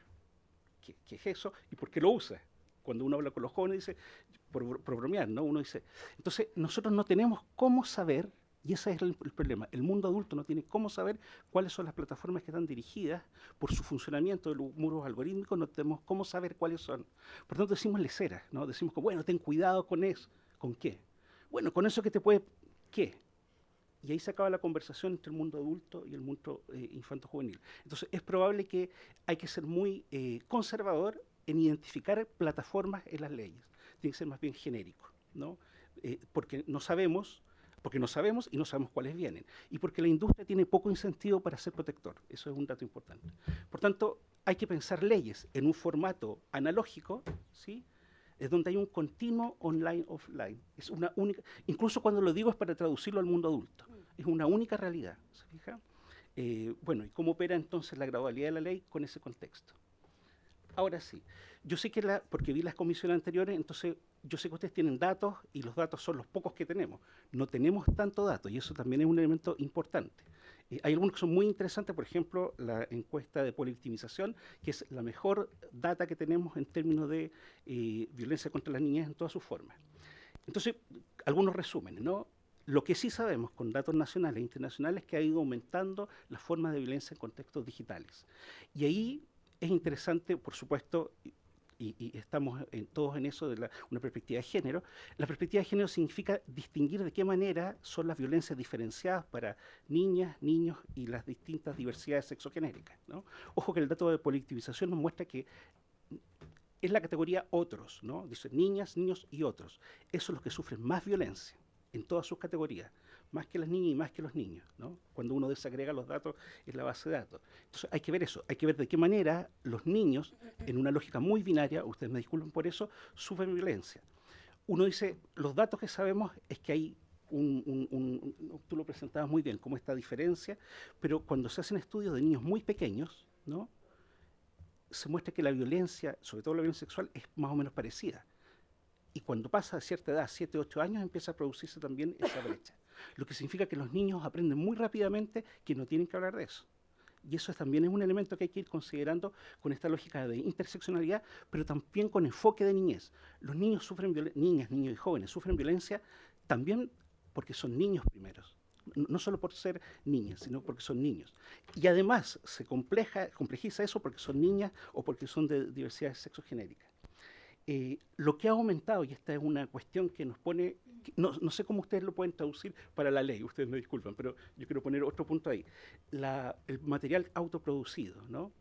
¿qué es eso? ¿Y por qué lo usa? Cuando uno habla con los jóvenes, dice, por bromear, ¿no? Uno dice, entonces nosotros no tenemos cómo saber. Y ese es el problema. El mundo adulto no tiene cómo saber cuáles son las plataformas que están dirigidas por su funcionamiento de los muros algorítmicos, no tenemos cómo saber cuáles son. Por tanto, decimos leceras, ¿no? Decimos que, bueno, ten cuidado con eso. ¿Con qué? Bueno, con eso que te puede... ¿Qué? Y ahí se acaba la conversación entre el mundo adulto y el mundo infanto-juvenil. Entonces, es probable que hay que ser muy conservador en identificar plataformas en las leyes. Tiene que ser más bien genérico, ¿no? Porque no sabemos y no sabemos cuáles vienen. Y porque la industria tiene poco incentivo para ser protector. Eso es un dato importante. Por tanto, hay que pensar leyes en un formato analógico, ¿sí? Es donde hay un continuo online-offline. Es una única, incluso cuando lo digo es para traducirlo al mundo adulto. Es una única realidad, ¿se fija? Bueno, ¿y cómo opera entonces la gradualidad de la ley con ese contexto? Ahora sí, yo sé que porque vi las comisiones anteriores, entonces yo sé que ustedes tienen datos y los datos son los pocos que tenemos. No tenemos tanto datos y eso también es un elemento importante. Hay algunos que son muy interesantes, por ejemplo, la encuesta de polivictimización, que es la mejor data que tenemos en términos de violencia contra las niñas en todas sus formas. Entonces, algunos resúmenes, ¿no? Lo que sí sabemos con datos nacionales e internacionales es que ha ido aumentando las formas de violencia en contextos digitales. Y ahí es interesante, por supuesto, y estamos todos en eso de una perspectiva de género. La perspectiva de género significa distinguir de qué manera son las violencias diferenciadas para niñas, niños y las distintas diversidades sexogenéricas, ¿no? Ojo que el dato de polivictimización nos muestra que es la categoría otros, ¿no? Dice niñas, niños y otros. Esos son los que sufren más violencia en todas sus categorías, más que las niñas y más que los niños, ¿no? Cuando uno desagrega los datos en la base de datos. Entonces hay que ver eso, hay que ver de qué manera los niños, en una lógica muy binaria, ustedes me disculpen por eso, sufren violencia. Uno dice, los datos que sabemos es que hay tú lo presentabas muy bien, como esta diferencia, pero cuando se hacen estudios de niños muy pequeños, ¿no? Se muestra que la violencia, sobre todo la violencia sexual, es más o menos parecida. Y cuando pasa a cierta edad, 7, 8 años, empieza a producirse también esa brecha. Lo que significa que los niños aprenden muy rápidamente que no tienen que hablar de eso. Y eso también es un elemento que hay que ir considerando con esta lógica de interseccionalidad, pero también con enfoque de niñez. Los niños sufren violencia, niñas, niños y jóvenes sufren violencia también porque son niños primeros. No solo por ser niñas, sino porque son niños. Y además se complejiza eso porque son niñas o porque son de diversidades sexogenéricas. Lo que ha aumentado, y esta es una cuestión que nos pone, no sé cómo ustedes lo pueden traducir para la ley, ustedes me disculpan, pero yo quiero poner otro punto ahí. El material autoproducido, ¿no?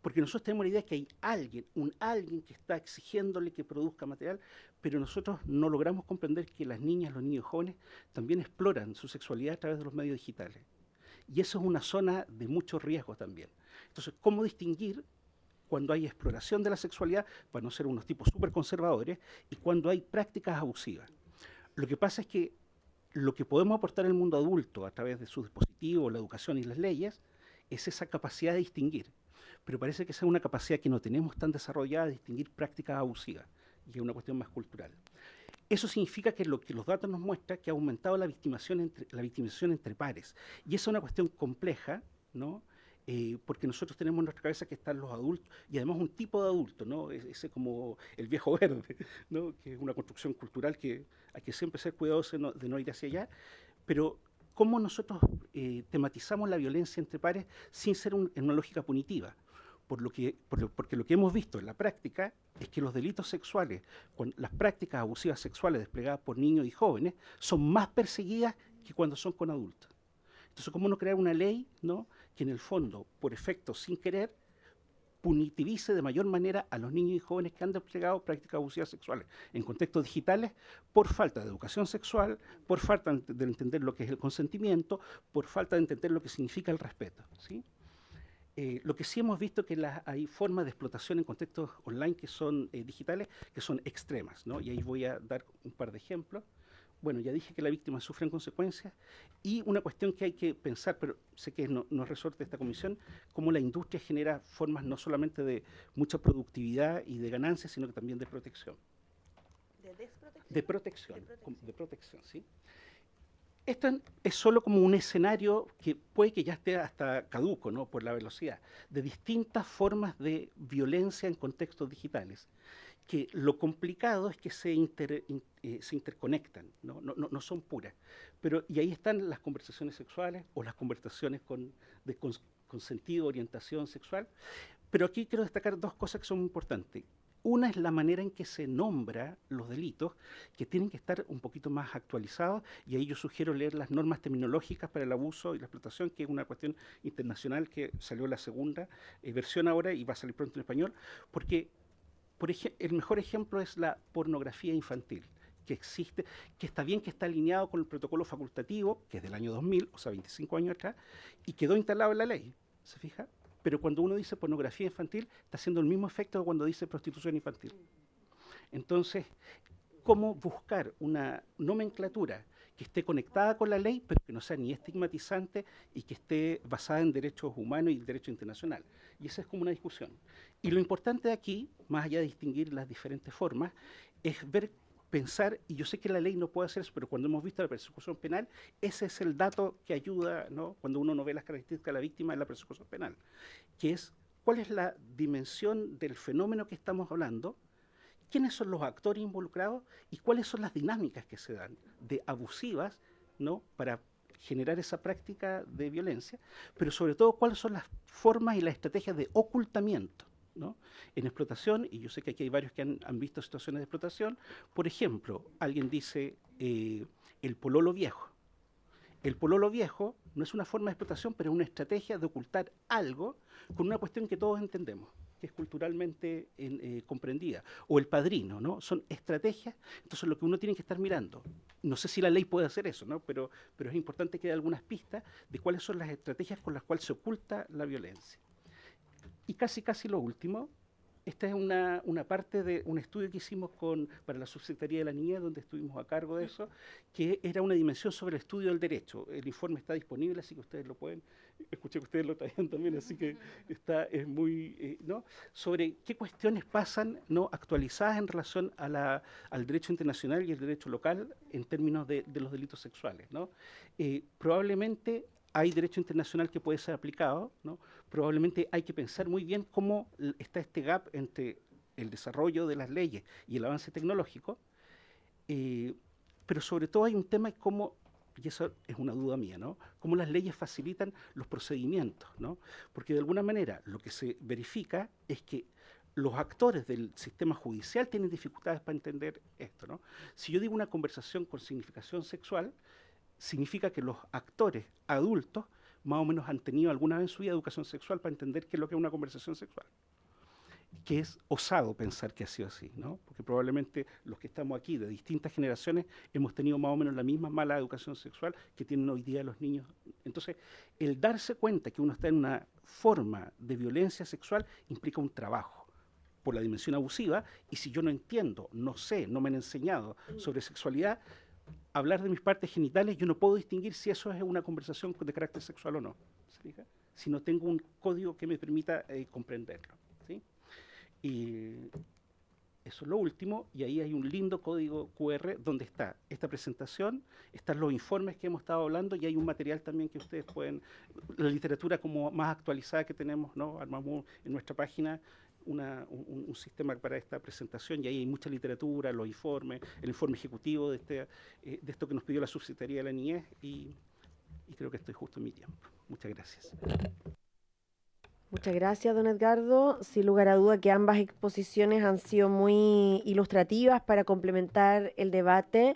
Porque nosotros tenemos la idea que hay alguien que está exigiéndole que produzca material, pero nosotros no logramos comprender que las niñas, los niños jóvenes también exploran su sexualidad a través de los medios digitales. Y eso es una zona de mucho riesgo también. Entonces, ¿cómo distinguir cuando hay exploración de la sexualidad, para no ser unos tipos súper conservadores, y cuando hay prácticas abusivas? Lo que pasa es que lo que podemos aportar al mundo adulto a través de sus dispositivos, la educación y las leyes, es esa capacidad de distinguir. Pero parece que esa es una capacidad que no tenemos tan desarrollada de distinguir prácticas abusivas, y es una cuestión más cultural. Eso significa que lo que los datos nos muestran es que ha aumentado la victimización entre pares. Y esa es una cuestión compleja, ¿no? Porque nosotros tenemos en nuestra cabeza que están los adultos, y además un tipo de adulto, ¿no? Ese como el viejo verde, ¿no? Que es una construcción cultural que hay que siempre ser cuidadosos de no ir hacia allá, pero cómo nosotros tematizamos la violencia entre pares sin ser en una lógica punitiva. Porque lo que hemos visto en la práctica es que los delitos sexuales, las prácticas abusivas sexuales desplegadas por niños y jóvenes, son más perseguidas que cuando son con adultos. Entonces, ¿cómo no crear una ley, ¿no?, que en el fondo, por efecto, sin querer, punitivice de mayor manera a los niños y jóvenes que han desplegado prácticas abusivas sexuales en contextos digitales por falta de educación sexual, por falta de entender lo que es el consentimiento, por falta de entender lo que significa el respeto, ¿sí? Lo que sí hemos visto es que hay formas de explotación en contextos online que son digitales, que son extremas, ¿no? Y ahí voy a dar un par de ejemplos. Bueno, ya dije que la víctima sufre en consecuencias, y una cuestión que hay que pensar, pero sé que no es resorte de esta comisión, cómo la industria genera formas no solamente de mucha productividad y de ganancias, sino que también de protección. ¿De desprotección? De protección, ¿sí? Esto es solo como un escenario que puede que ya esté hasta caduco, ¿no?, por la velocidad, de distintas formas de violencia en contextos digitales, que lo complicado es que se interconectan, no son puras. Y ahí están las conversaciones sexuales o las conversaciones con sentido, orientación sexual. Pero aquí quiero destacar dos cosas que son muy importantes. Una es la manera en que se nombra los delitos, que tienen que estar un poquito más actualizados, y ahí yo sugiero leer las normas terminológicas para el abuso y la explotación, que es una cuestión internacional que salió la segunda versión ahora y va a salir pronto en español, porque el mejor ejemplo es la pornografía infantil, que existe, que está bien, que está alineado con el protocolo facultativo, que es del año 2000, o sea, 25 años atrás, y quedó instalado en la ley, ¿se fija? Pero cuando uno dice pornografía infantil, está haciendo el mismo efecto que cuando dice prostitución infantil. Entonces, ¿cómo buscar una nomenclatura que esté conectada con la ley, pero que no sea ni estigmatizante y que esté basada en derechos humanos y el derecho internacional? Y esa es como una discusión. Y lo importante de aquí, más allá de distinguir las diferentes formas, es ver pensar, y yo sé que la ley no puede hacer eso, pero cuando hemos visto la persecución penal, ese es el dato que ayuda, ¿no? Cuando uno no ve las características de la víctima en la persecución penal, que es cuál es la dimensión del fenómeno que estamos hablando, quiénes son los actores involucrados y cuáles son las dinámicas que se dan de abusivas, ¿no? Para generar esa práctica de violencia, pero sobre todo cuáles son las formas y las estrategias de ocultamiento, ¿no? En explotación, y yo sé que aquí hay varios que han visto situaciones de explotación, por ejemplo, alguien dice el pololo viejo. El pololo viejo no es una forma de explotación, pero es una estrategia de ocultar algo con una cuestión que todos entendemos, que es culturalmente comprendida. O el padrino, ¿no? Son estrategias, entonces lo que uno tiene que estar mirando, no sé si la ley puede hacer eso, ¿no? Pero es importante que dé algunas pistas de cuáles son las estrategias con las cuales se oculta la violencia. Y casi lo último, esta es una parte de un estudio que hicimos para la Subsecretaría de la Niñez, donde estuvimos a cargo de eso, que era una dimensión sobre el estudio del derecho. El informe está disponible, así que ustedes lo pueden, escuché que ustedes lo traían también, así que es muy, ¿no? Sobre qué cuestiones pasan, ¿no? Actualizadas en relación al derecho internacional y el derecho local en términos de los delitos sexuales, ¿no? Probablemente hay derecho internacional que puede ser aplicado, ¿no? Probablemente hay que pensar muy bien cómo está este gap entre el desarrollo de las leyes y el avance tecnológico, pero sobre todo hay un tema como, y eso es una duda mía, ¿no? Cómo las leyes facilitan los procedimientos, ¿no? Porque de alguna manera lo que se verifica es que los actores del sistema judicial tienen dificultades para entender esto, ¿no? Si yo digo una conversación con significación sexual, significa que los actores adultos más o menos han tenido alguna vez en su vida educación sexual para entender qué es lo que es una conversación sexual. Que es osado pensar que ha sido así, ¿no? Porque probablemente los que estamos aquí de distintas generaciones hemos tenido más o menos la misma mala educación sexual que tienen hoy día los niños. Entonces, el darse cuenta que uno está en una forma de violencia sexual implica un trabajo por la dimensión abusiva, y si yo no entiendo, no sé, no me han enseñado sobre sexualidad, hablar de mis partes genitales, yo no puedo distinguir si eso es una conversación de carácter sexual o no, ¿se fija? Si no tengo un código que me permita comprenderlo, ¿sí? Y eso es lo último, y ahí hay un lindo código QR donde está esta presentación, están los informes que hemos estado hablando, y hay un material también que ustedes pueden, la literatura como más actualizada que tenemos, ¿no? Armamos en nuestra página un sistema para esta presentación, y ahí hay mucha literatura, los informes, el informe ejecutivo de esto que nos pidió la Subsecretaría de la Niñez, y creo que estoy justo en mi tiempo. Muchas gracias. Muchas gracias, don Edgardo. Sin lugar a duda que ambas exposiciones han sido muy ilustrativas para complementar el debate.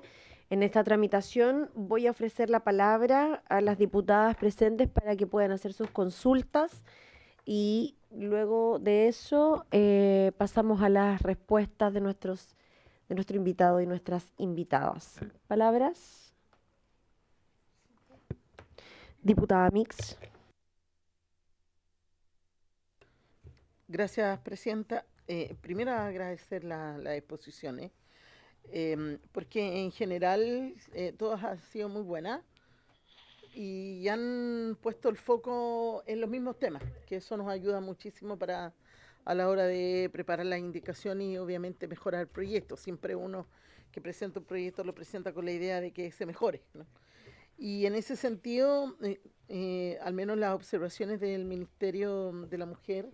En esta tramitación voy a ofrecer la palabra a las diputadas presentes para que puedan hacer sus consultas, y luego de eso pasamos a las respuestas de nuestro invitado y nuestras invitadas. ¿Palabras? Diputada Mix. Gracias, presidenta. Primero agradecer las exposiciones, porque en general todas han sido muy buenas y han puesto el foco en los mismos temas, que eso nos ayuda muchísimo a la hora de preparar las indicaciones y obviamente mejorar el proyecto. Siempre uno que presenta un proyecto lo presenta con la idea de que se mejore, ¿no? Y en ese sentido, al menos las observaciones del Ministerio de la Mujer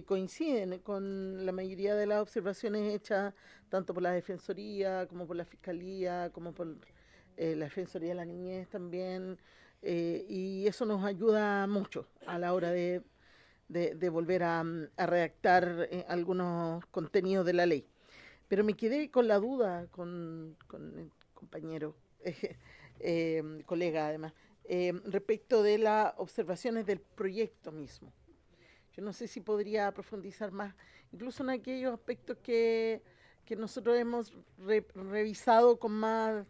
coinciden con la mayoría de las observaciones hechas tanto por la Defensoría como por la Fiscalía, como por la Defensoría de la Niñez también, y eso nos ayuda mucho a la hora de volver a redactar algunos contenidos de la ley. Pero me quedé con la duda con el compañero, colega además, respecto de las observaciones del proyecto mismo. Yo no sé si podría profundizar más, incluso en aquellos aspectos que nosotros hemos revisado con más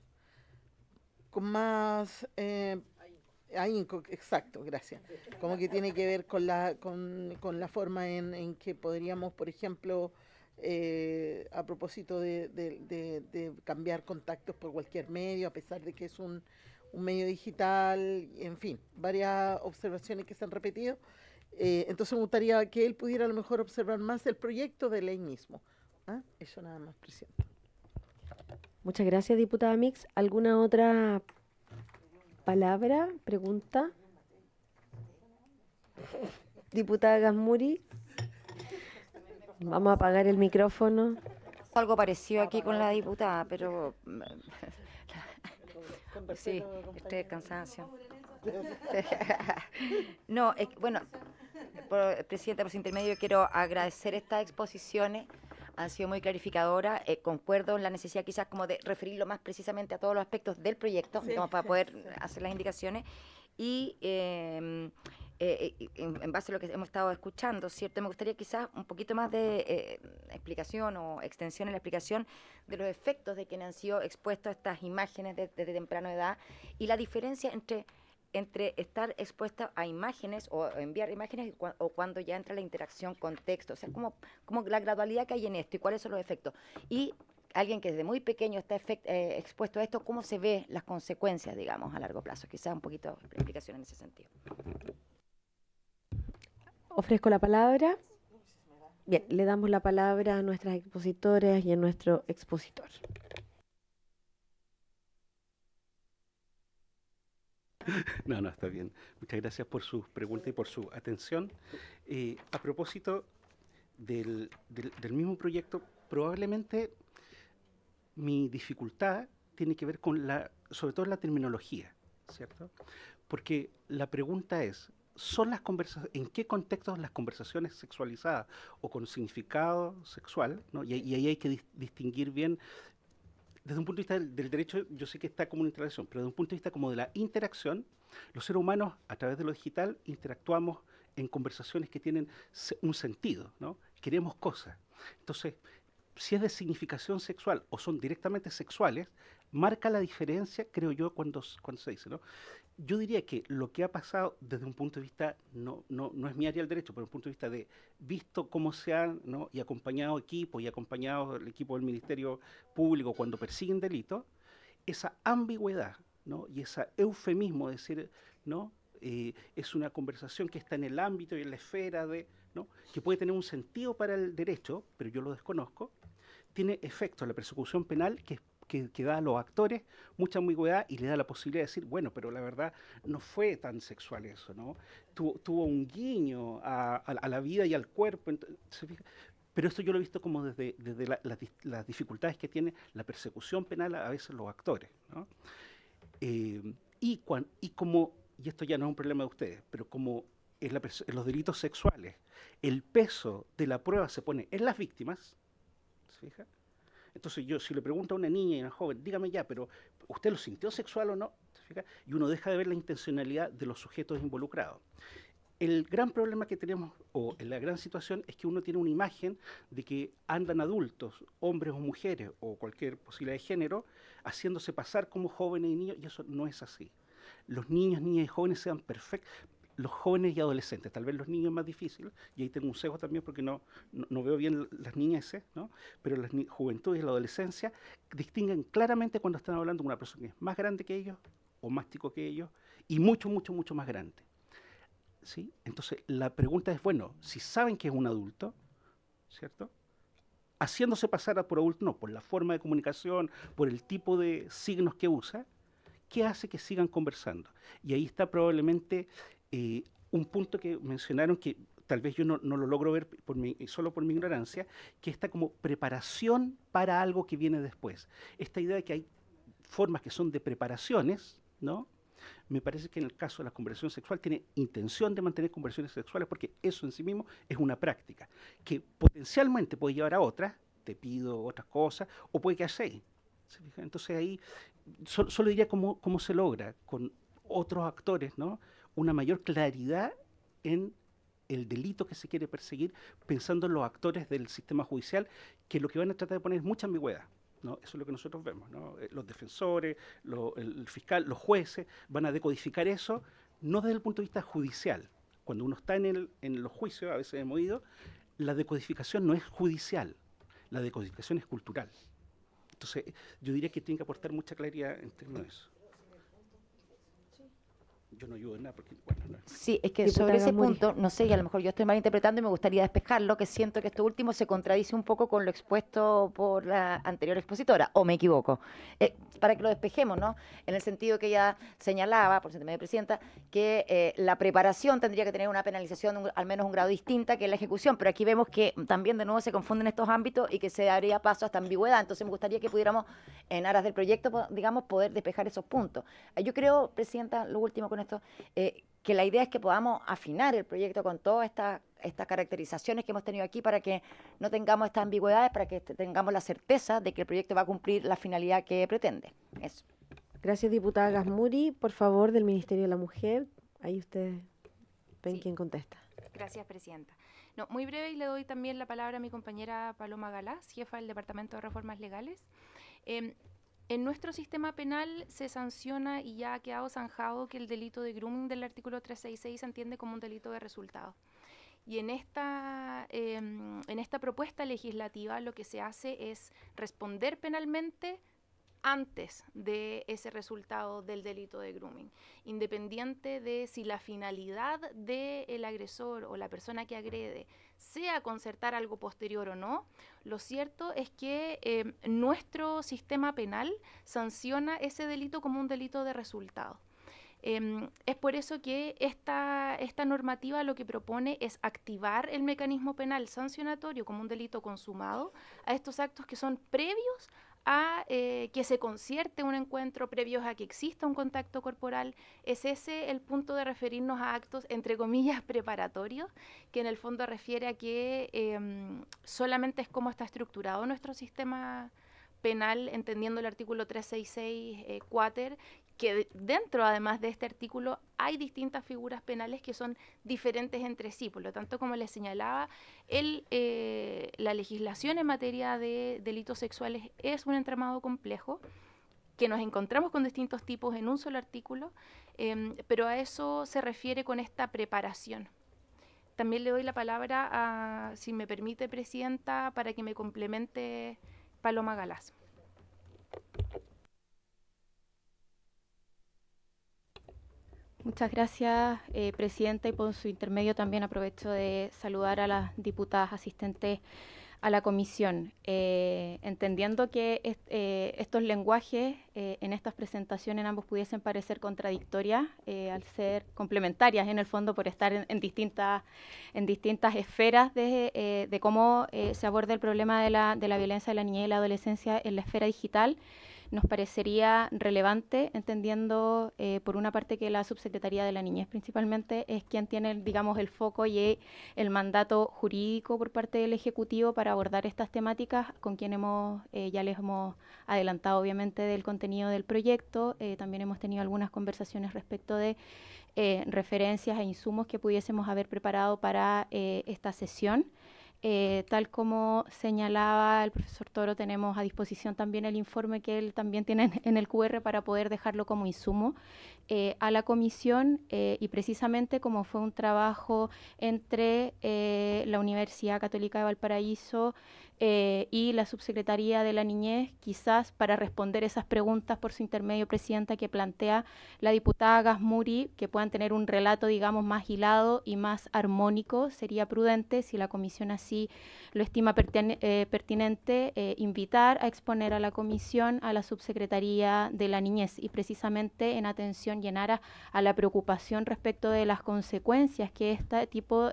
ahínco, exacto, gracias. Como que tiene que ver con la forma en que podríamos, por ejemplo, a propósito de cambiar contactos por cualquier medio, a pesar de que es un medio digital, en fin, varias observaciones que se han repetido. Entonces me gustaría que él pudiera a lo mejor observar más el proyecto de ley mismo. ¿Ah? Eso nada más, presidente. Muchas gracias, diputada Mix. ¿Alguna otra palabra, pregunta? Diputada Gasmuri, vamos a apagar el micrófono. Algo parecido aquí con la diputada, pero sí, estoy de cansancio. No, bueno, Presidenta, por su intermedio, quiero agradecer estas exposiciones. Han sido muy clarificadoras. Concuerdo en la necesidad quizás como de referirlo más precisamente a todos los aspectos del proyecto, como para poder hacer las indicaciones. Y en base a lo que hemos estado escuchando, ¿cierto? Me gustaría quizás un poquito más de explicación o extensión en la explicación de los efectos de quienes han sido expuestos a estas imágenes desde temprana edad y la diferencia entre estar expuesta a imágenes o enviar imágenes o cuando ya entra la interacción con texto, o sea, como la gradualidad que hay en esto y cuáles son los efectos. Y alguien que desde muy pequeño está expuesto a esto, ¿cómo se ve las consecuencias, digamos, a largo plazo? Quizás un poquito de explicación en ese sentido. Ofrezco la palabra. Bien, le damos la palabra a nuestras expositoras y a nuestro expositor. No, está bien. Muchas gracias por sus preguntas y por su atención. A propósito del mismo proyecto, probablemente mi dificultad tiene que ver con sobre todo la terminología, ¿cierto? Porque la pregunta es, ¿en qué contextos las conversaciones sexualizadas o con significado sexual, ¿no? Y ahí hay que distinguir bien. Desde un punto de vista del derecho, yo sé que está como una interacción, pero desde un punto de vista como de la interacción, los seres humanos, a través de lo digital, interactuamos en conversaciones que tienen un sentido, ¿no? Queremos cosas. Entonces, si es de significación sexual o son directamente sexuales, marca la diferencia, creo yo, cuando se dice, ¿no? Yo diría que lo que ha pasado desde un punto de vista, no es mi área del derecho, pero desde un punto de vista de visto cómo se han, ¿no? Y acompañado equipos y acompañado el equipo del Ministerio Público cuando persiguen delitos, esa ambigüedad, ¿no? Y ese eufemismo de decir, ¿no? Es una conversación que está en el ámbito y en la esfera de, ¿no? Que puede tener un sentido para el derecho, pero yo lo desconozco, tiene efecto en la persecución penal que da a los actores mucha ambigüedad y le da la posibilidad de decir, bueno, pero la verdad no fue tan sexual eso, ¿no? Tuvo un guiño a la vida y al cuerpo. ¿Se fija? Pero esto yo lo he visto como desde las dificultades que tiene la persecución penal a veces los actores, ¿no? Y esto ya no es un problema de ustedes, pero como en los delitos sexuales el peso de la prueba se pone en las víctimas, ¿se fija? Entonces yo, si le pregunto a una niña y a una joven, dígame ya, pero ¿usted lo sintió sexual o no? ¿Se fija? Y uno deja de ver la intencionalidad de los sujetos involucrados. El gran problema que tenemos, o la gran situación, es que uno tiene una imagen de que andan adultos, hombres o mujeres, o cualquier posibilidad de género, haciéndose pasar como jóvenes y niños, y eso no es así. Los niños, niñas y jóvenes sean perfectos, los jóvenes y adolescentes, tal vez los niños es más difícil, y ahí tengo un sesgo también porque no veo bien las niñeces, ¿no? Pero las juventudes y la adolescencia distinguen claramente cuando están hablando de una persona que es más grande que ellos, o más chico que ellos, y mucho, mucho, mucho más grande. ¿Sí? Entonces, la pregunta es, bueno, si saben que es un adulto, ¿cierto? Haciéndose pasar por adulto, no, por la forma de comunicación, por el tipo de signos que usa, ¿qué hace que sigan conversando? Y ahí está probablemente un punto que mencionaron que tal vez yo no lo logro ver solo por mi ignorancia, que está como preparación para algo que viene después. Esta idea de que hay formas que son de preparaciones, ¿no? Me parece que en el caso de la conversión sexual tiene intención de mantener conversiones sexuales porque eso en sí mismo es una práctica que potencialmente puede llevar a otras, te pido otras cosas, o puede quedarse ahí. ¿Se fija? Entonces ahí solo diría cómo se logra con otros actores, ¿no? Una mayor claridad en el delito que se quiere perseguir, pensando en los actores del sistema judicial, que lo que van a tratar de poner es mucha ambigüedad, ¿no? Eso es lo que nosotros vemos, ¿no? Los defensores, el fiscal, los jueces van a decodificar eso, no desde el punto de vista judicial. Cuando uno está en los juicios, a veces hemos ido, la decodificación no es judicial, la decodificación es cultural. Entonces, yo diría que tiene que aportar mucha claridad en términos de eso. yo no ayudo en nada, porque, bueno, no. Sí, es que Diputada sobre ese Gamuri. punto, no sé, y a lo mejor yo estoy malinterpretando y me gustaría despejarlo, que siento que esto último se contradice un poco con lo expuesto por la anterior expositora, o me equivoco. Para que lo despejemos, ¿no? En el sentido que ella señalaba, por intermedio de presidenta, que la preparación tendría que tener una penalización, al menos un grado distinta que la ejecución, pero aquí vemos que también de nuevo se confunden estos ámbitos y que se daría paso a esta ambigüedad. Entonces me gustaría que pudiéramos, en aras del proyecto, digamos, poder despejar esos puntos. Yo creo, presidenta, lo último con esto, que la idea es que podamos afinar el proyecto con todas estas caracterizaciones que hemos tenido aquí para que no tengamos estas ambigüedades, para que tengamos la certeza de que el proyecto va a cumplir la finalidad que pretende. Eso. Gracias, diputada Gasmuri. Por favor, del Ministerio de la Mujer. Ahí ustedes ven Sí. quién contesta. Gracias, presidenta. No, muy breve, y le doy también la palabra a mi compañera Paloma Galás, jefa del Departamento de Reformas Legales. En nuestro sistema penal se sanciona y ya ha quedado zanjado que el delito de grooming del artículo 366 se entiende como un delito de resultado. Y en esta propuesta legislativa lo que se hace es responder penalmente antes de ese resultado del delito de grooming, independiente de si la finalidad del agresor o la persona que agrede sea concertar algo posterior o no. Lo cierto es que nuestro sistema penal sanciona ese delito como un delito de resultado. Es por eso que esta normativa lo que propone es activar el mecanismo penal sancionatorio como un delito consumado a estos actos que son previos a que se concierte un encuentro, previos a que exista un contacto corporal. Es ese el punto de referirnos a actos, entre comillas, preparatorios, que en el fondo refiere a que solamente es como está estructurado nuestro sistema penal, entendiendo el artículo 366 quater, que dentro además de este artículo hay distintas figuras penales que son diferentes entre sí. Por lo tanto, como les señalaba, la legislación en materia de delitos sexuales es un entramado complejo, que nos encontramos con distintos tipos en un solo artículo, pero a eso se refiere con esta preparación. También le doy la palabra a, si me permite, presidenta, para que me complemente Paloma Galás. Muchas gracias, presidenta, y por su intermedio también aprovecho de saludar a las diputadas asistentes a la comisión, entendiendo que estos lenguajes en estas presentaciones ambos pudiesen parecer contradictorias al ser complementarias en el fondo por estar en distintas esferas de cómo se aborda el problema de la violencia de la niñez y la adolescencia en la esfera digital. Nos parecería relevante, entendiendo por una parte que la Subsecretaría de la Niñez principalmente es quien tiene, digamos, el foco y el mandato jurídico por parte del Ejecutivo para abordar estas temáticas, con quien ya les hemos adelantado obviamente del contenido del proyecto. También hemos tenido algunas conversaciones respecto de referencias e insumos que pudiésemos haber preparado para esta sesión. Tal como señalaba el profesor Toro, tenemos a disposición también el informe que él también tiene en el QR para poder dejarlo como insumo a la comisión, y precisamente como fue un trabajo entre la Universidad Católica de Valparaíso y la Subsecretaría de la Niñez, quizás para responder esas preguntas por su intermedio, presidenta, que plantea la diputada Gasmuri, que puedan tener un relato, digamos, más hilado y más armónico. Sería prudente, si la comisión así lo estima pertinente, invitar a exponer a la comisión a la Subsecretaría de la Niñez, y precisamente en atención y en aras a la preocupación respecto de las consecuencias que este tipo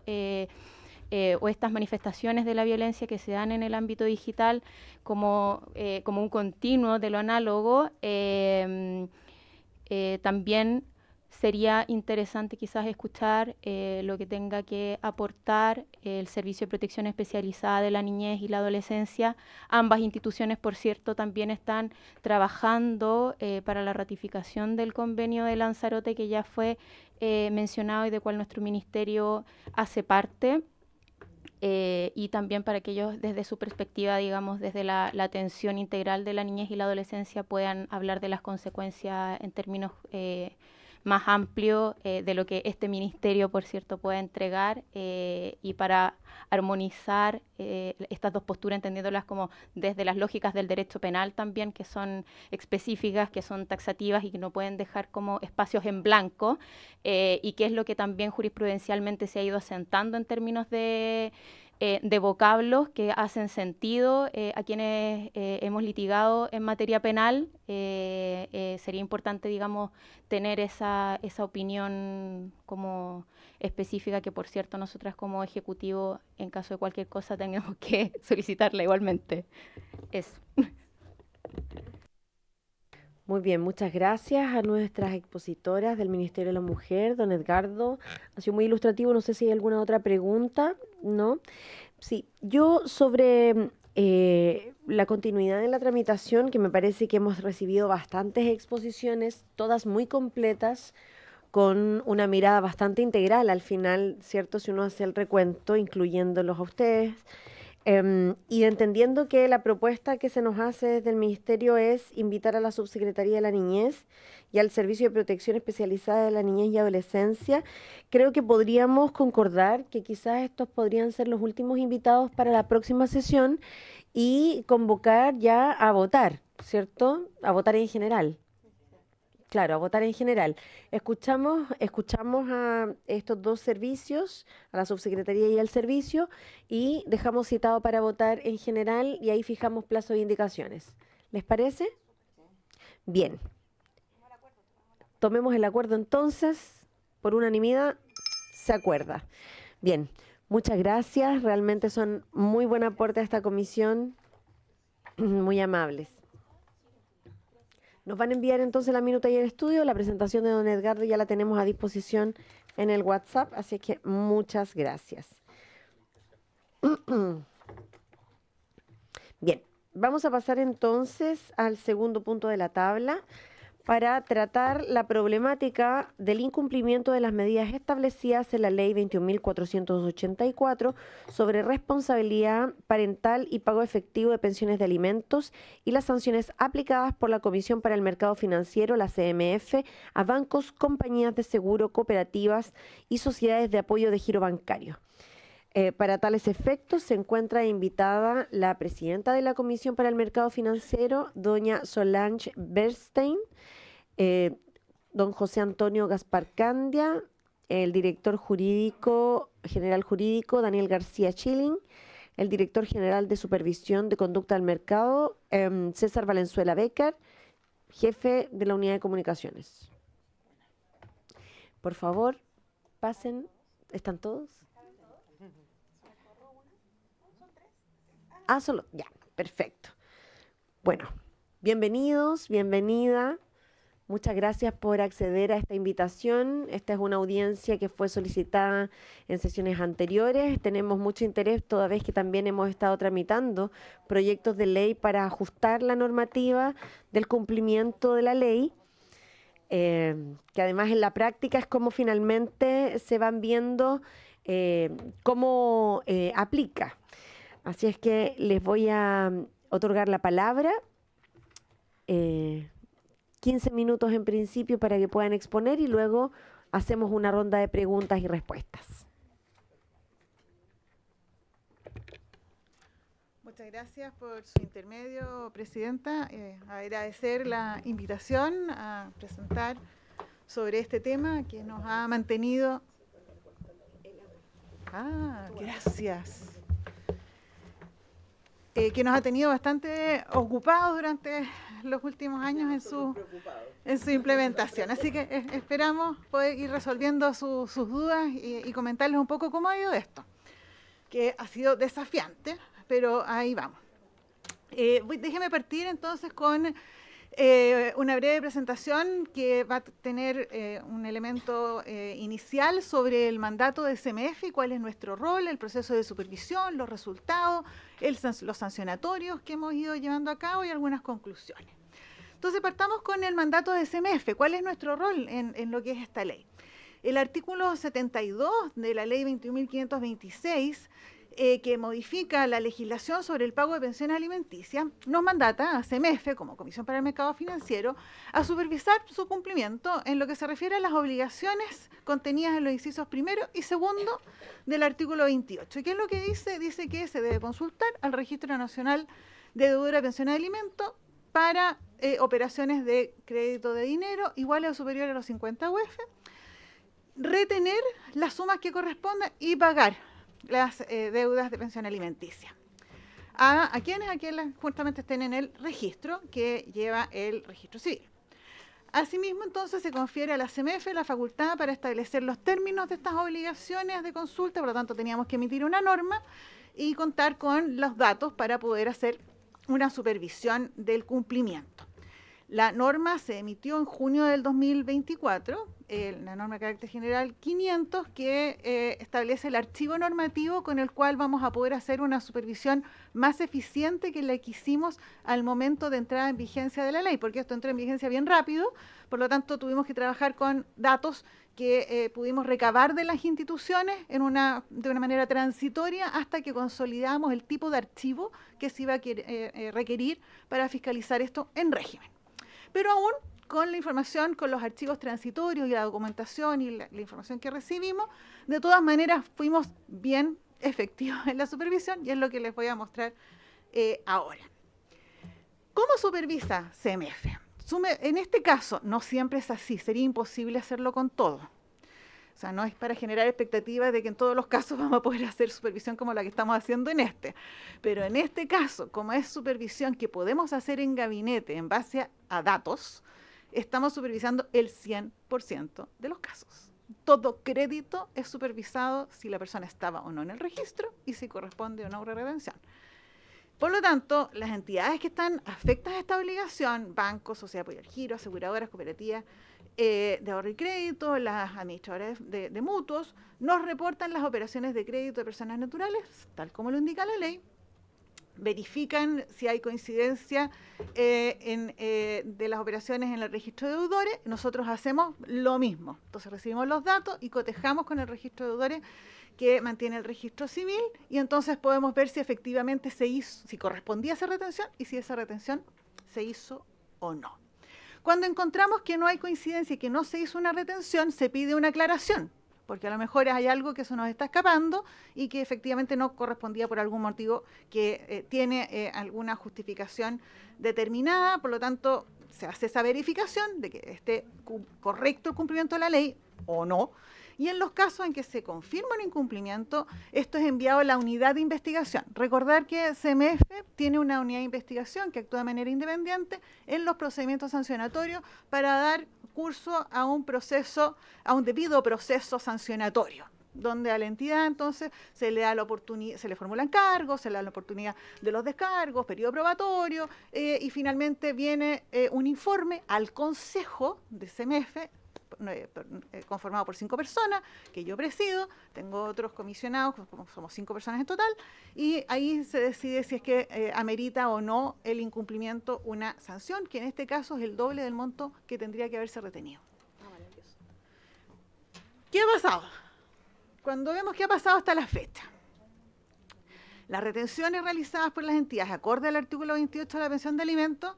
o estas manifestaciones de la violencia que se dan en el ámbito digital como un continuo de lo análogo, también sería interesante quizás escuchar lo que tenga que aportar el Servicio de Protección Especializada de la Niñez y la Adolescencia. Ambas instituciones, por cierto, también están trabajando para la ratificación del convenio de Lanzarote, que ya fue mencionado y de cual nuestro ministerio hace parte. Y también para que ellos, desde su perspectiva, digamos, desde la atención integral de la niñez y la adolescencia, puedan hablar de las consecuencias en términos más amplio de lo que este ministerio, por cierto, puede entregar y para armonizar estas dos posturas, entendiéndolas como desde las lógicas del derecho penal también, que son específicas, que son taxativas y que no pueden dejar como espacios en blanco, y que es lo que también jurisprudencialmente se ha ido asentando en términos de vocablos que hacen sentido a quienes hemos litigado en materia penal. Sería importante, digamos, tener esa opinión como específica que, por cierto, nosotras como Ejecutivo, en caso de cualquier cosa, tengamos que solicitarla igualmente. Eso. Muy bien, muchas gracias a nuestras expositoras del Ministerio de la Mujer, don Edgardo. Ha sido muy ilustrativo, no sé si hay alguna otra pregunta, ¿no? Sí, yo sobre la continuidad en la tramitación, que me parece que hemos recibido bastantes exposiciones, todas muy completas, con una mirada bastante integral al final, ¿cierto? Si uno hace el recuento, incluyéndolos a ustedes. Y entendiendo que la propuesta que se nos hace desde el Ministerio es invitar a la Subsecretaría de la Niñez y al Servicio de Protección Especializada de la Niñez y Adolescencia, creo que podríamos concordar que quizás estos podrían ser los últimos invitados para la próxima sesión y convocar ya a votar, ¿cierto? A votar en general. Claro, a votar en general. Escuchamos a estos dos servicios, a la subsecretaría y al servicio, y dejamos citado para votar en general y ahí fijamos plazo de indicaciones. ¿Les parece? Bien. Tomemos el acuerdo entonces, por unanimidad, se acuerda. Bien, muchas gracias, realmente son muy buen aporte a esta comisión, muy amables. Nos van a enviar entonces la minuta y el estudio. La presentación de don Edgardo ya la tenemos a disposición en el WhatsApp, así que muchas gracias. Bien, vamos a pasar entonces al segundo punto de la tabla para tratar la problemática del incumplimiento de las medidas establecidas en la Ley 21.484 sobre responsabilidad parental y pago efectivo de pensiones de alimentos y las sanciones aplicadas por la Comisión para el Mercado Financiero, la CMF, a bancos, compañías de seguro, cooperativas y sociedades de apoyo de giro bancario. Para tales efectos se encuentra invitada la presidenta de la Comisión para el Mercado Financiero, doña Solange Bernstein, don José Antonio Gaspar Candia, el director general jurídico, Daniel García Chilling, el director general de Supervisión de Conducta del Mercado, César Valenzuela Becker, jefe de la Unidad de Comunicaciones. Por favor, pasen. ¿Están todos? Ah, solo, ya, perfecto. Bueno, bienvenidos, bienvenida. Muchas gracias por acceder a esta invitación. Esta es una audiencia que fue solicitada en sesiones anteriores. Tenemos mucho interés, toda vez que también hemos estado tramitando proyectos de ley para ajustar la normativa del cumplimiento de la ley, que además en la práctica es como finalmente se van viendo cómo aplica. Así es que les voy a otorgar la palabra, 15 minutos en principio para que puedan exponer y luego hacemos una ronda de preguntas y respuestas. Muchas gracias por su intermedio, Presidenta. Agradecer la invitación a presentar sobre este tema que nos ha mantenido... gracias. Que nos ha tenido bastante ocupados durante los últimos años en su implementación. Así que esperamos poder ir resolviendo sus dudas y comentarles un poco cómo ha ido esto, que ha sido desafiante, pero ahí vamos. Déjeme partir entonces con una breve presentación que va a tener un elemento inicial sobre el mandato de CMF y cuál es nuestro rol, el proceso de supervisión, los resultados, los sancionatorios que hemos ido llevando a cabo y algunas conclusiones. Entonces partamos con el mandato de CMF. ¿Cuál es nuestro rol en lo que es esta ley? El artículo 72 de la ley 21.526 que modifica la legislación sobre el pago de pensiones alimenticias, nos mandata a CMF, como Comisión para el Mercado Financiero, a supervisar su cumplimiento en lo que se refiere a las obligaciones contenidas en los incisos primero y segundo del artículo 28. ¿Y qué es lo que dice? Dice que se debe consultar al Registro Nacional de Deudora de Pensiones de Alimentos para operaciones de crédito de dinero iguales o superiores a los 50 UF, retener las sumas que correspondan y pagar las deudas de pensión alimenticia. ¿A quiénes? A quienes justamente estén en el registro que lleva el registro civil. Asimismo, entonces, se confiere a la CMF la facultad para establecer los términos de estas obligaciones de consulta, por lo tanto, teníamos que emitir una norma y contar con los datos para poder hacer una supervisión del cumplimiento. La norma se emitió en junio del 2024, la norma de carácter general 500, que establece el archivo normativo con el cual vamos a poder hacer una supervisión más eficiente que la que hicimos al momento de entrada en vigencia de la ley, porque esto entró en vigencia bien rápido, por lo tanto tuvimos que trabajar con datos que pudimos recabar de las instituciones de una manera transitoria hasta que consolidamos el tipo de archivo que se iba a requerir para fiscalizar esto en régimen. Pero aún con la información, con los archivos transitorios y la documentación y la información que recibimos, de todas maneras fuimos bien efectivos en la supervisión y es lo que les voy a mostrar ahora. ¿Cómo supervisa CMF? En este caso, no siempre es así, sería imposible hacerlo con todo. O sea, no es para generar expectativas de que en todos los casos vamos a poder hacer supervisión como la que estamos haciendo en este. Pero en este caso, como es supervisión que podemos hacer en gabinete en base a datos, estamos supervisando el 100% de los casos. Todo crédito es supervisado si la persona estaba o no en el registro y si corresponde o no a una retención. Por lo tanto, las entidades que están afectas a esta obligación, bancos, sociedad de apoyo al giro, aseguradoras, cooperativas, de ahorro y crédito, las administradoras de mutuos, nos reportan las operaciones de crédito de personas naturales, tal como lo indica la ley, verifican si hay coincidencia de las operaciones en el registro de deudores, nosotros hacemos lo mismo. Entonces recibimos los datos y cotejamos con el registro de deudores que mantiene el registro civil y entonces podemos ver si efectivamente se hizo, si correspondía a esa retención y si esa retención se hizo o no. Cuando encontramos que no hay coincidencia y que no se hizo una retención, se pide una aclaración, porque a lo mejor hay algo que se nos está escapando y que efectivamente no correspondía por algún motivo que tiene alguna justificación determinada, por lo tanto se hace esa verificación de que esté correcto el cumplimiento de la ley o no. Y en los casos en que se confirma un incumplimiento, esto es enviado a la unidad de investigación. Recordar que CMF tiene una unidad de investigación que actúa de manera independiente en los procedimientos sancionatorios para dar curso a un proceso, a un debido proceso sancionatorio, donde a la entidad entonces se le da la oportunidad, se le formulan cargos, se le da la oportunidad de los descargos, periodo probatorio, y finalmente viene un informe al Consejo de CMF, conformado por 5 personas, que yo presido, tengo otros comisionados, como somos 5 personas en total, y ahí se decide si es que amerita o no el incumplimiento una sanción, que en este caso es el doble del monto que tendría que haberse retenido. ¿Qué ha pasado? Cuando vemos qué ha pasado hasta la fecha, las retenciones realizadas por las entidades, acorde al artículo 28 de la pensión de alimentos,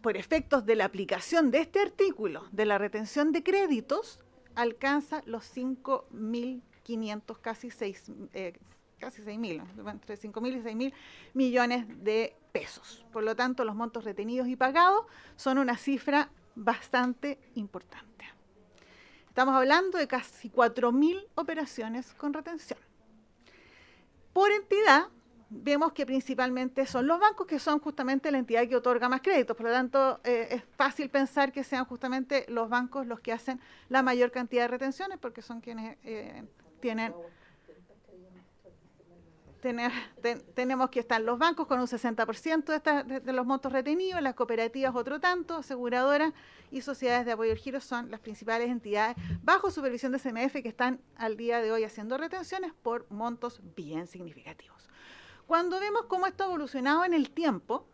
por efectos de la aplicación de este artículo, de la retención de créditos, alcanza los 5.500, casi 6.000, ¿no? Entre 5.000 y 6.000 millones de pesos. Por lo tanto, los montos retenidos y pagados son una cifra bastante importante. Estamos hablando de casi 4.000 operaciones con retención. Por entidad, vemos que principalmente son los bancos, que son justamente la entidad que otorga más créditos. Por lo tanto, es fácil pensar que sean justamente los bancos los que hacen la mayor cantidad de retenciones, porque son quienes tenemos que estar los bancos con un 60% de los montos retenidos, las cooperativas otro tanto, aseguradoras y sociedades de apoyo al giro son las principales entidades bajo supervisión de CMF que están al día de hoy haciendo retenciones por montos bien significativos. Cuando vemos cómo esto ha evolucionado en el tiempo,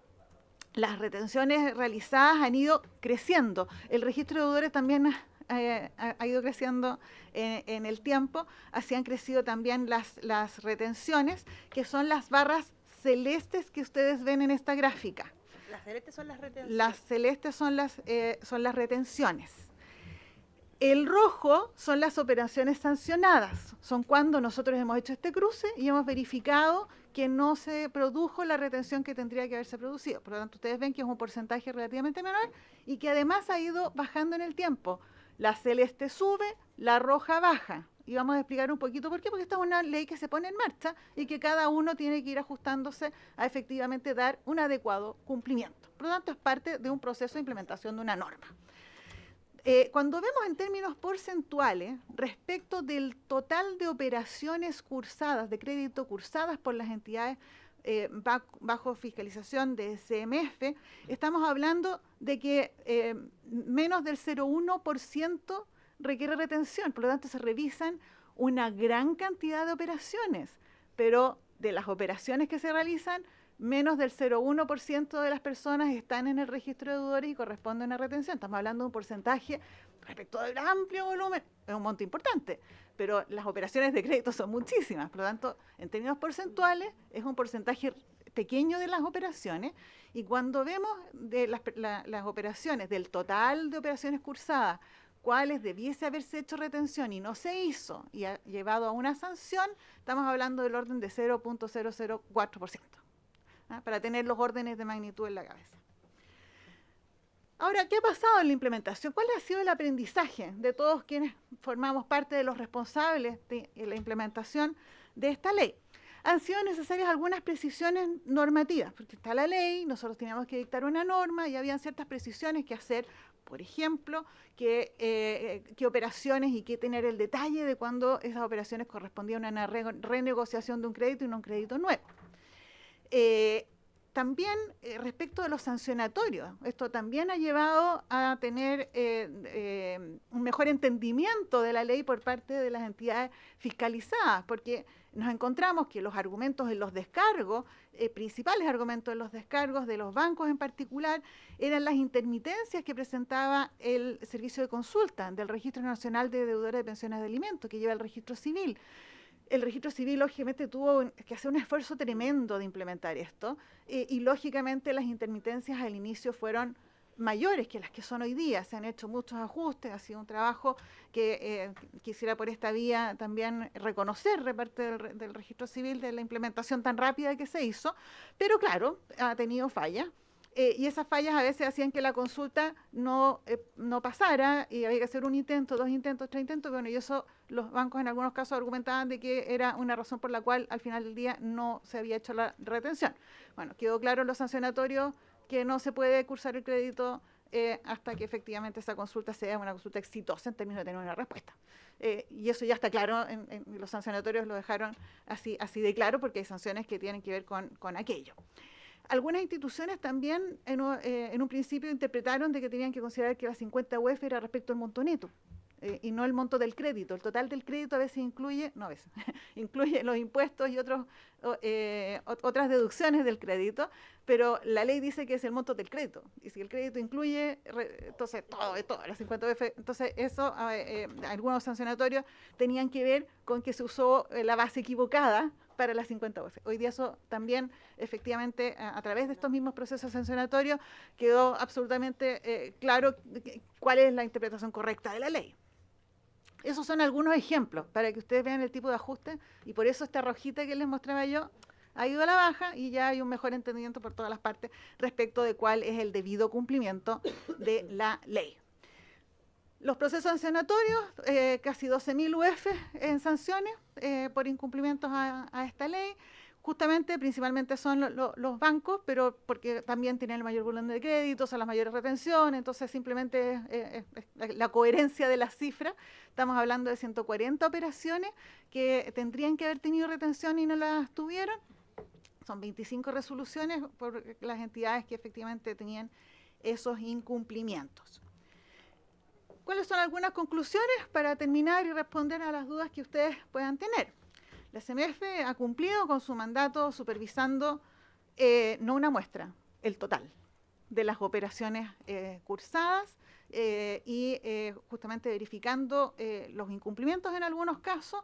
las retenciones realizadas han ido creciendo. El registro de deudores también ha ido creciendo en el tiempo, así han crecido también las retenciones, que son las barras celestes que ustedes ven en esta gráfica. Las celestes son las retenciones. Las celestes son las retenciones. El rojo son las operaciones sancionadas, son cuando nosotros hemos hecho este cruce y hemos verificado que no se produjo la retención que tendría que haberse producido. Por lo tanto, ustedes ven que es un porcentaje relativamente menor y que además ha ido bajando en el tiempo. La celeste sube, la roja baja. Y vamos a explicar un poquito por qué, porque esta es una ley que se pone en marcha y que cada uno tiene que ir ajustándose a efectivamente dar un adecuado cumplimiento. Por lo tanto, es parte de un proceso de implementación de una norma. Cuando vemos en términos porcentuales respecto del total de operaciones cursadas, de crédito cursadas por las entidades bajo fiscalización de CMF, estamos hablando de que menos del 0,1% requiere retención, por lo tanto se revisan una gran cantidad de operaciones, pero de las operaciones que se realizan, menos del 0,1% de las personas están en el registro de deudores y corresponde a una retención. Estamos hablando de un porcentaje respecto del amplio volumen, es un monto importante, pero las operaciones de crédito son muchísimas, por lo tanto, en términos porcentuales, es un porcentaje pequeño de las operaciones, y cuando vemos de las operaciones, del total de operaciones cursadas, cuáles debiese haberse hecho retención y no se hizo y ha llevado a una sanción, estamos hablando del orden de 0,004%. Para tener los órdenes de magnitud en la cabeza. Ahora, ¿qué ha pasado en la implementación? ¿Cuál ha sido el aprendizaje de todos quienes formamos parte de los responsables de la implementación de esta ley? Han sido necesarias algunas precisiones normativas, porque está la ley, nosotros teníamos que dictar una norma y habían ciertas precisiones que hacer, por ejemplo, qué operaciones y qué tener el detalle de cuándo esas operaciones correspondían a una renegociación de un crédito y no un crédito nuevo. También respecto de los sancionatorios, esto también ha llevado a tener un mejor entendimiento de la ley por parte de las entidades fiscalizadas, porque nos encontramos que los argumentos en los descargos, principales argumentos en los descargos de los bancos en particular, eran las intermitencias que presentaba el servicio de consulta del Registro Nacional de Deudores de Pensiones de Alimentos, que lleva el registro civil. El registro civil, lógicamente, tuvo que hacer un esfuerzo tremendo de implementar esto y, lógicamente, las intermitencias al inicio fueron mayores que las que son hoy día. Se han hecho muchos ajustes, ha sido un trabajo que quisiera por esta vía también reconocer de parte del registro civil de la implementación tan rápida que se hizo, pero claro, ha tenido fallas. Y esas fallas a veces hacían que la consulta no pasara y había que hacer un intento, 2 intentos, 3 intentos. Bueno, y eso los bancos en algunos casos argumentaban de que era una razón por la cual al final del día no se había hecho la retención. Bueno, quedó claro en los sancionatorios que no se puede cursar el crédito hasta que efectivamente esa consulta sea una consulta exitosa en términos de tener una respuesta. Y eso ya está claro, en los sancionatorios lo dejaron así de claro, porque hay sanciones que tienen que ver con aquello. Algunas instituciones también en un principio interpretaron de que tenían que considerar que la 50 UF era respecto al monto neto y no el monto del crédito. El total del crédito a veces incluye los impuestos y otras deducciones del crédito, pero la ley dice que es el monto del crédito. Y si el crédito incluye, entonces todo, la 50 UF, entonces eso, algunos sancionatorios tenían que ver con que se usó la base equivocada para las 50 UF. Hoy día eso también, efectivamente, a través de estos mismos procesos sancionatorios, quedó absolutamente claro cuál es la interpretación correcta de la ley. Esos son algunos ejemplos para que ustedes vean el tipo de ajuste, y por eso esta rojita que les mostraba yo ha ido a la baja y ya hay un mejor entendimiento por todas las partes respecto de cuál es el debido cumplimiento de la ley. Los procesos sancionatorios, casi 12.000 UF en sanciones por incumplimientos a esta ley. Justamente, principalmente son los bancos, pero porque también tienen el mayor volumen de créditos, son las mayores retenciones, entonces simplemente la coherencia de las cifras. Estamos hablando de 140 operaciones que tendrían que haber tenido retención y no las tuvieron. Son 25 resoluciones por las entidades que efectivamente tenían esos incumplimientos. ¿Cuáles son algunas conclusiones para terminar y responder a las dudas que ustedes puedan tener? La CMF ha cumplido con su mandato supervisando no una muestra, el total. de las operaciones cursadas y justamente verificando los incumplimientos en algunos casos,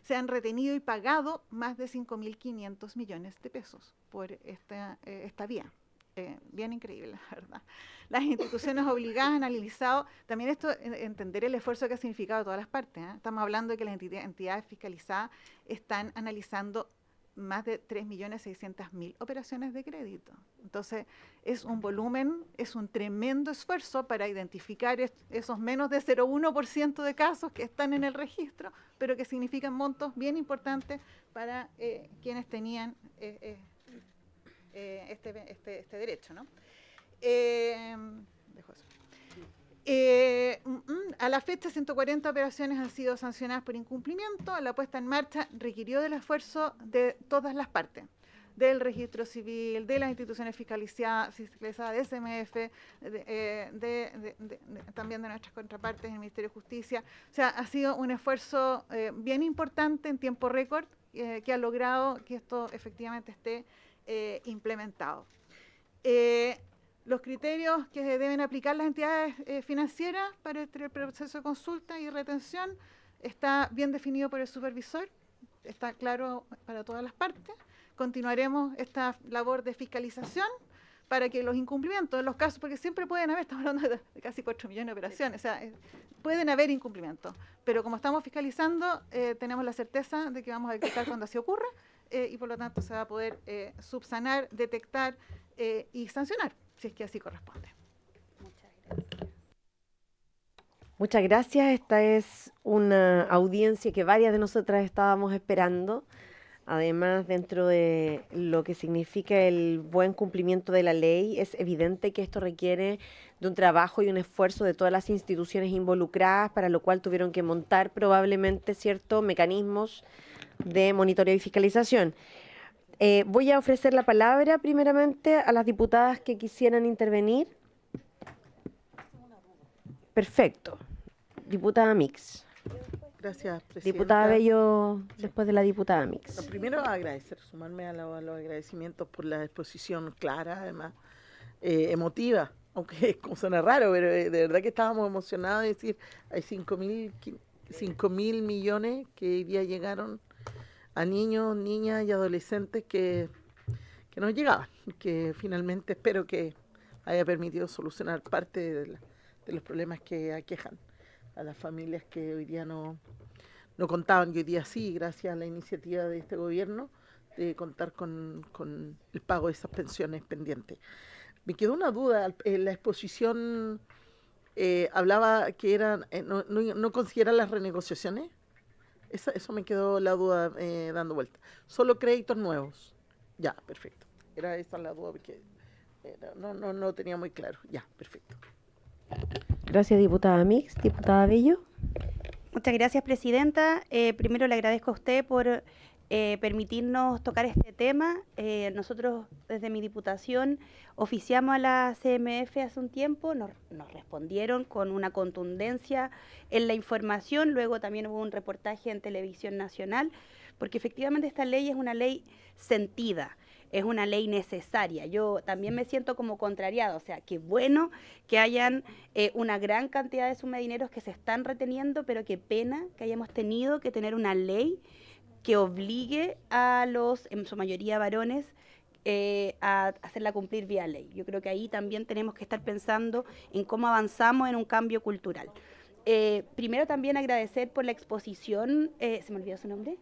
se han retenido y pagado más de 5.500 millones de pesos por esta vía. Bien increíble, la verdad. Las instituciones obligadas han analizado, también esto, entender el esfuerzo que ha significado todas las partes. Estamos hablando de que las entidades fiscalizadas están analizando más de 3.600.000 operaciones de crédito. Entonces, es un volumen, es un tremendo esfuerzo para identificar esos menos de 0,1% de casos que están en el registro, pero que significan montos bien importantes para quienes tenían este derecho, ¿no? Dejo eso. A la fecha, 140 operaciones han sido sancionadas por incumplimiento. La puesta en marcha requirió del esfuerzo de todas las partes, del registro civil, de las instituciones fiscalizadas, de SMF, también de nuestras contrapartes en el Ministerio de Justicia. O sea, ha sido un esfuerzo bien importante en tiempo récord que ha logrado que esto efectivamente esté implementado. Los criterios que deben aplicar las entidades financieras para este proceso de consulta y retención está bien definido por el supervisor, está claro para todas las partes. Continuaremos esta labor de fiscalización para que los incumplimientos en los casos, porque siempre pueden haber, estamos hablando de casi 4 millones de operaciones, o sea, pueden haber incumplimientos, pero como estamos fiscalizando, tenemos la certeza de que vamos a detectar cuando así ocurra y por lo tanto se va a poder subsanar, detectar y sancionar, si es que así corresponde. Muchas gracias. Muchas gracias. Esta es una audiencia que varias de nosotras estábamos esperando. Además, dentro de lo que significa el buen cumplimiento de la ley, es evidente que esto requiere de un trabajo y un esfuerzo de todas las instituciones involucradas, para lo cual tuvieron que montar probablemente ciertos mecanismos de monitoreo y fiscalización. Voy a ofrecer la palabra primeramente a las diputadas que quisieran intervenir. Perfecto. Diputada Mix. Gracias, presidenta. Diputada Bello, después de la diputada Mix. Lo primero, agradecer, sumarme a los agradecimientos por la exposición clara, además emotiva, aunque suena raro, pero de verdad que estábamos emocionados de decir, hay 5.000 millones que hoy día llegaron a niños, niñas y adolescentes que no llegaban, que finalmente espero que haya permitido solucionar parte de los problemas que aquejan a las familias que hoy día no contaban, y hoy día sí, gracias a la iniciativa de este gobierno, de contar con el pago de esas pensiones pendientes. Me quedó una duda, en la exposición hablaba que eran no consideran las renegociaciones. Eso me quedó la duda dando vuelta. Solo créditos nuevos. Ya, perfecto. Era esa la duda porque no tenía muy claro. Ya, perfecto. Gracias, diputada Mix. Diputada Bello. Muchas gracias, presidenta. Primero le agradezco a usted por permitirnos tocar este tema. Nosotros desde mi diputación oficiamos a la CMF hace un tiempo, nos respondieron con una contundencia en la información, luego también hubo un reportaje en Televisión Nacional, porque efectivamente esta ley es una ley sentida, es una ley necesaria. Yo también me siento como contrariado, o sea, qué bueno que hayan una gran cantidad de submedineros que se están reteniendo, pero qué pena que hayamos tenido que tener una ley que obligue a los, en su mayoría varones, a hacerla cumplir vía ley. Yo creo que ahí también tenemos que estar pensando en cómo avanzamos en un cambio cultural. Primero también agradecer por la exposición, ¿se me olvidó su nombre?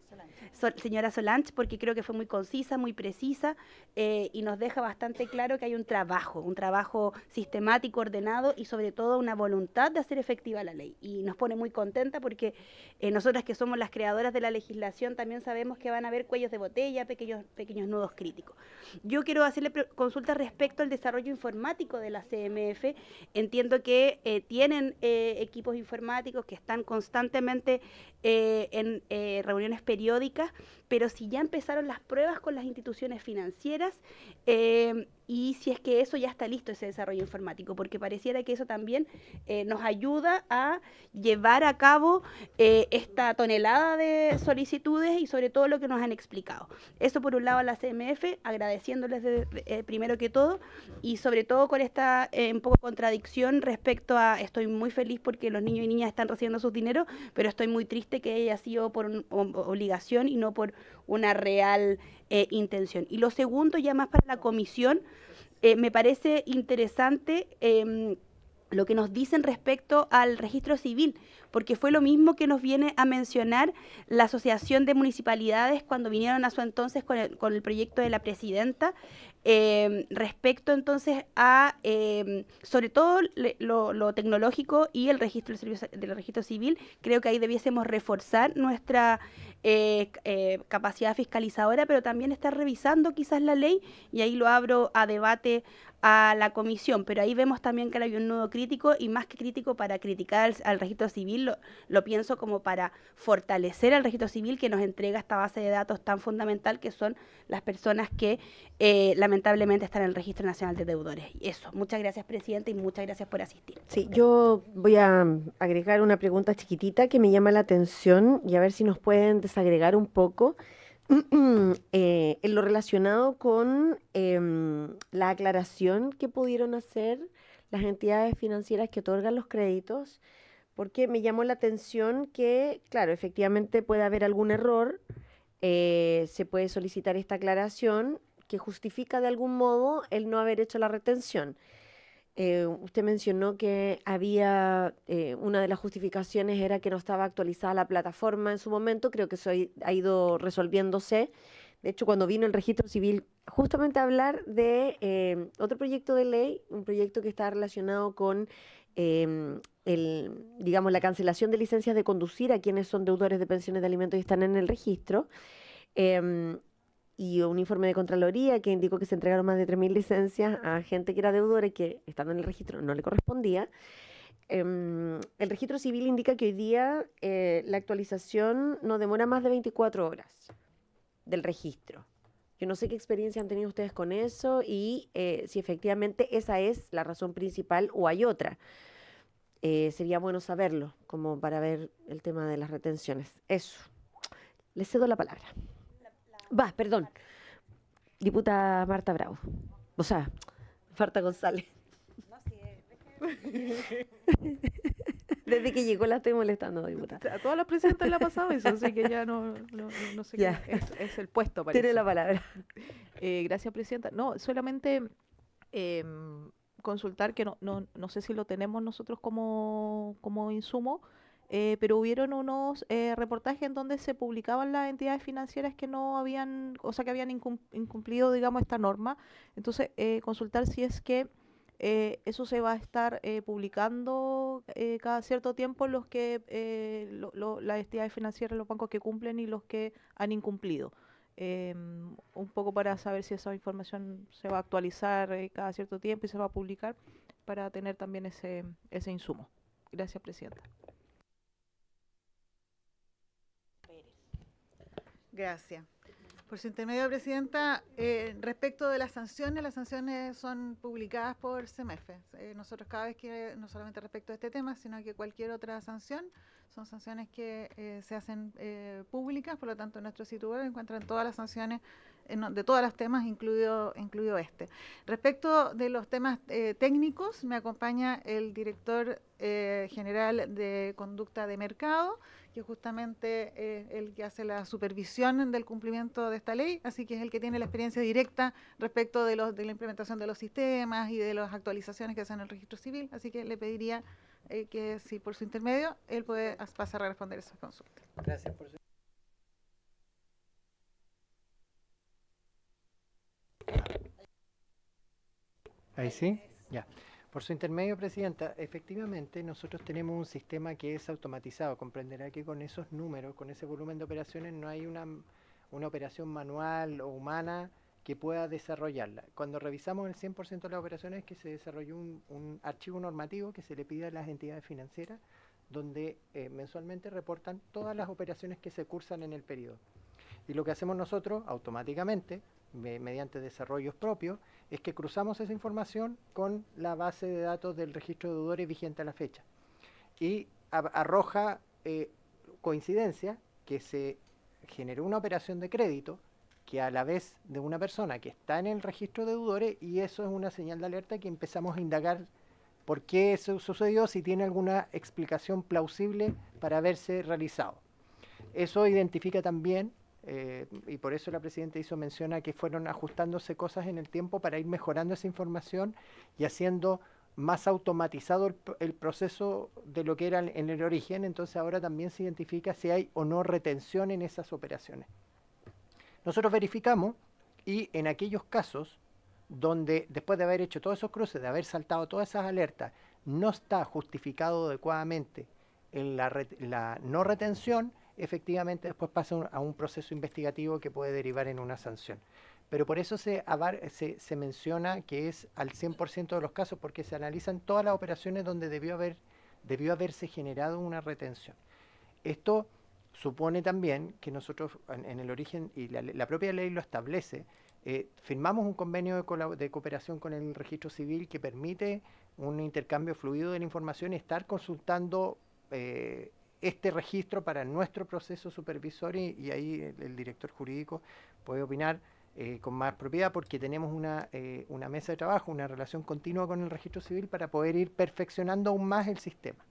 Señora Solange, porque creo que fue muy concisa, muy precisa y nos deja bastante claro que hay un trabajo sistemático, ordenado y sobre todo una voluntad de hacer efectiva la ley. Y nos pone muy contenta porque nosotras que somos las creadoras de la legislación también sabemos que van a haber cuellos de botella, pequeños nudos críticos. Yo quiero hacerle consulta respecto al desarrollo informático de la CMF. Entiendo que tienen equipos informáticos que están constantemente en reuniones periódicas, pero si ya empezaron las pruebas con las instituciones financieras, y si es que eso ya está listo, ese desarrollo informático, porque pareciera que eso también nos ayuda a llevar a cabo esta tonelada de solicitudes y sobre todo lo que nos han explicado. Eso por un lado a la CMF, agradeciéndoles primero que todo, y sobre todo con esta un poco contradicción respecto a, estoy muy feliz porque los niños y niñas están recibiendo sus dineros, pero estoy muy triste que haya sido por obligación y no por una real intención. Y lo segundo, ya más para la comisión, me parece interesante lo que nos dicen respecto al registro civil, porque fue lo mismo que nos viene a mencionar la Asociación de Municipalidades cuando vinieron a su entonces con el proyecto de la presidenta, respecto entonces a, sobre todo lo tecnológico y el registro del registro civil. Creo que ahí debiésemos reforzar nuestra capacidad fiscalizadora, pero también estar revisando quizás la ley, y ahí lo abro a debate a la comisión, pero ahí vemos también que hay un nudo crítico, y más que crítico para criticar al registro civil, lo pienso como para fortalecer al registro civil que nos entrega esta base de datos tan fundamental que son las personas que lamentablemente están en el Registro Nacional de Deudores. Y eso, muchas gracias, presidente, y muchas gracias por asistir. Sí, yo voy a agregar una pregunta chiquitita que me llama la atención y a ver si nos pueden desagregar un poco. En lo relacionado con la aclaración que pudieron hacer las entidades financieras que otorgan los créditos, porque me llamó la atención que, claro, efectivamente puede haber algún error, se puede solicitar esta aclaración que justifica de algún modo el no haber hecho la retención. Usted mencionó que había, una de las justificaciones era que no estaba actualizada la plataforma en su momento, creo que eso ha ido resolviéndose. De hecho, cuando vino el registro civil justamente a hablar de otro proyecto de ley, un proyecto que está relacionado con digamos, la cancelación de licencias de conducir a quienes son deudores de pensiones de alimentos y están en el registro, y un informe de Contraloría que indicó que se entregaron más de 3.000 licencias a gente que era deudora y que, estando en el registro, no le correspondía. El registro civil indica que hoy día la actualización no demora más de 24 horas del registro. Yo no sé qué experiencia han tenido ustedes con eso y si efectivamente esa es la razón principal o hay otra. Sería bueno saberlo, como para ver el tema de las retenciones. Eso. Le cedo la palabra. Perdón. Diputada Marta Bravo. O sea, Marta González. Desde que llegó la estoy molestando, diputada. A todas las presidentes le ha pasado eso, así que ya no sé Ya. qué es el puesto, parece. Tiene la palabra. Gracias, presidenta. No, solamente consultar que no sé si lo tenemos nosotros como insumo, pero hubieron unos reportajes en donde se publicaban las entidades financieras que no habían, o sea, que habían incumplido, digamos, esta norma. Entonces, consultar si es que eso se va a estar publicando cada cierto tiempo, los que las entidades financieras, los bancos que cumplen y los que han incumplido. Un poco para saber si esa información se va a actualizar cada cierto tiempo y se va a publicar para tener también ese insumo. Gracias, presidenta. Gracias. Por su intermedio, presidenta, respecto de las sanciones son publicadas por CEMEF. Nosotros cada vez que, no solamente respecto a este tema, sino que cualquier otra sanción, son sanciones que se hacen públicas, por lo tanto en nuestro sitio web encuentran todas las sanciones de todos los temas, incluido este. Respecto de los temas técnicos, me acompaña el director general de conducta de mercado, que justamente es el que hace la supervisión del cumplimiento de esta ley, así que es el que tiene la experiencia directa respecto de la implementación de los sistemas y de las actualizaciones que hacen en el registro civil, así que le pediría que si por su intermedio él puede pasar a responder esas consultas. Gracias por su... Ahí sí, ya. Por su intermedio, presidenta, efectivamente nosotros tenemos un sistema que es automatizado. Comprenderá que con esos números, con ese volumen de operaciones, no hay una operación manual o humana que pueda desarrollarla. Cuando revisamos el 100% de las operaciones, que se desarrolló un archivo normativo que se le pide a las entidades financieras, donde mensualmente reportan todas las operaciones que se cursan en el periodo. Y lo que hacemos nosotros automáticamente, mediante desarrollos propios, es que cruzamos esa información con la base de datos del registro de deudores vigente a la fecha. Y arroja coincidencia que se generó una operación de crédito que a la vez de una persona que está en el registro de deudores, y eso es una señal de alerta que empezamos a indagar por qué eso sucedió, si tiene alguna explicación plausible para haberse realizado. Eso identifica también, y por eso la Presidenta hizo mención a que fueron ajustándose cosas en el tiempo para ir mejorando esa información y haciendo más automatizado el proceso de lo que era en el origen. Entonces ahora también se identifica si hay o no retención en esas operaciones. Nosotros verificamos, y en aquellos casos donde después de haber hecho todos esos cruces, de haber saltado todas esas alertas, no está justificado adecuadamente en la no retención, efectivamente después pasa a un proceso investigativo que puede derivar en una sanción. Pero por eso se menciona que es al 100% de los casos, porque se analizan todas las operaciones donde debió haberse generado una retención. Esto supone también que nosotros en el origen, y la propia ley lo establece, firmamos un convenio de cooperación con el registro civil que permite un intercambio fluido de la información y estar consultando este registro para nuestro proceso supervisor, y ahí el director jurídico puede opinar con más propiedad, porque tenemos una mesa de trabajo, una relación continua con el registro civil para poder ir perfeccionando aún más el sistema.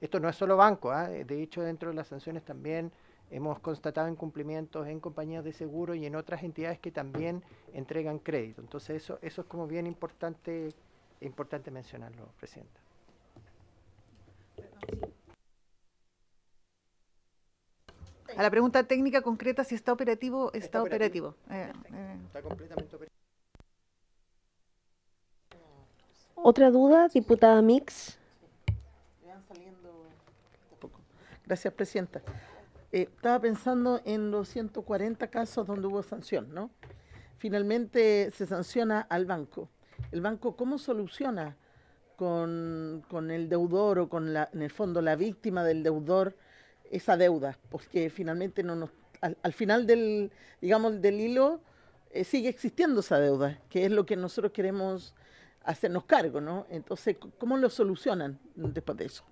Esto no es solo banco, de hecho dentro de las sanciones también hemos constatado incumplimientos en compañías de seguro y en otras entidades que también entregan crédito. Entonces eso es como bien importante mencionarlo, Presidenta. A la pregunta técnica concreta, si está operativo, está operativo. Está completamente operativo. ¿Otra duda, diputada Mix? Gracias, Presidenta. Estaba pensando en los 140 casos donde hubo sanción, ¿no? Finalmente se sanciona al banco. ¿El banco cómo soluciona con el deudor o en el fondo, la víctima del deudor esa deuda? Porque finalmente al final del hilo sigue existiendo esa deuda, que es lo que nosotros queremos hacernos cargo, ¿no? Entonces, ¿cómo lo solucionan después de eso?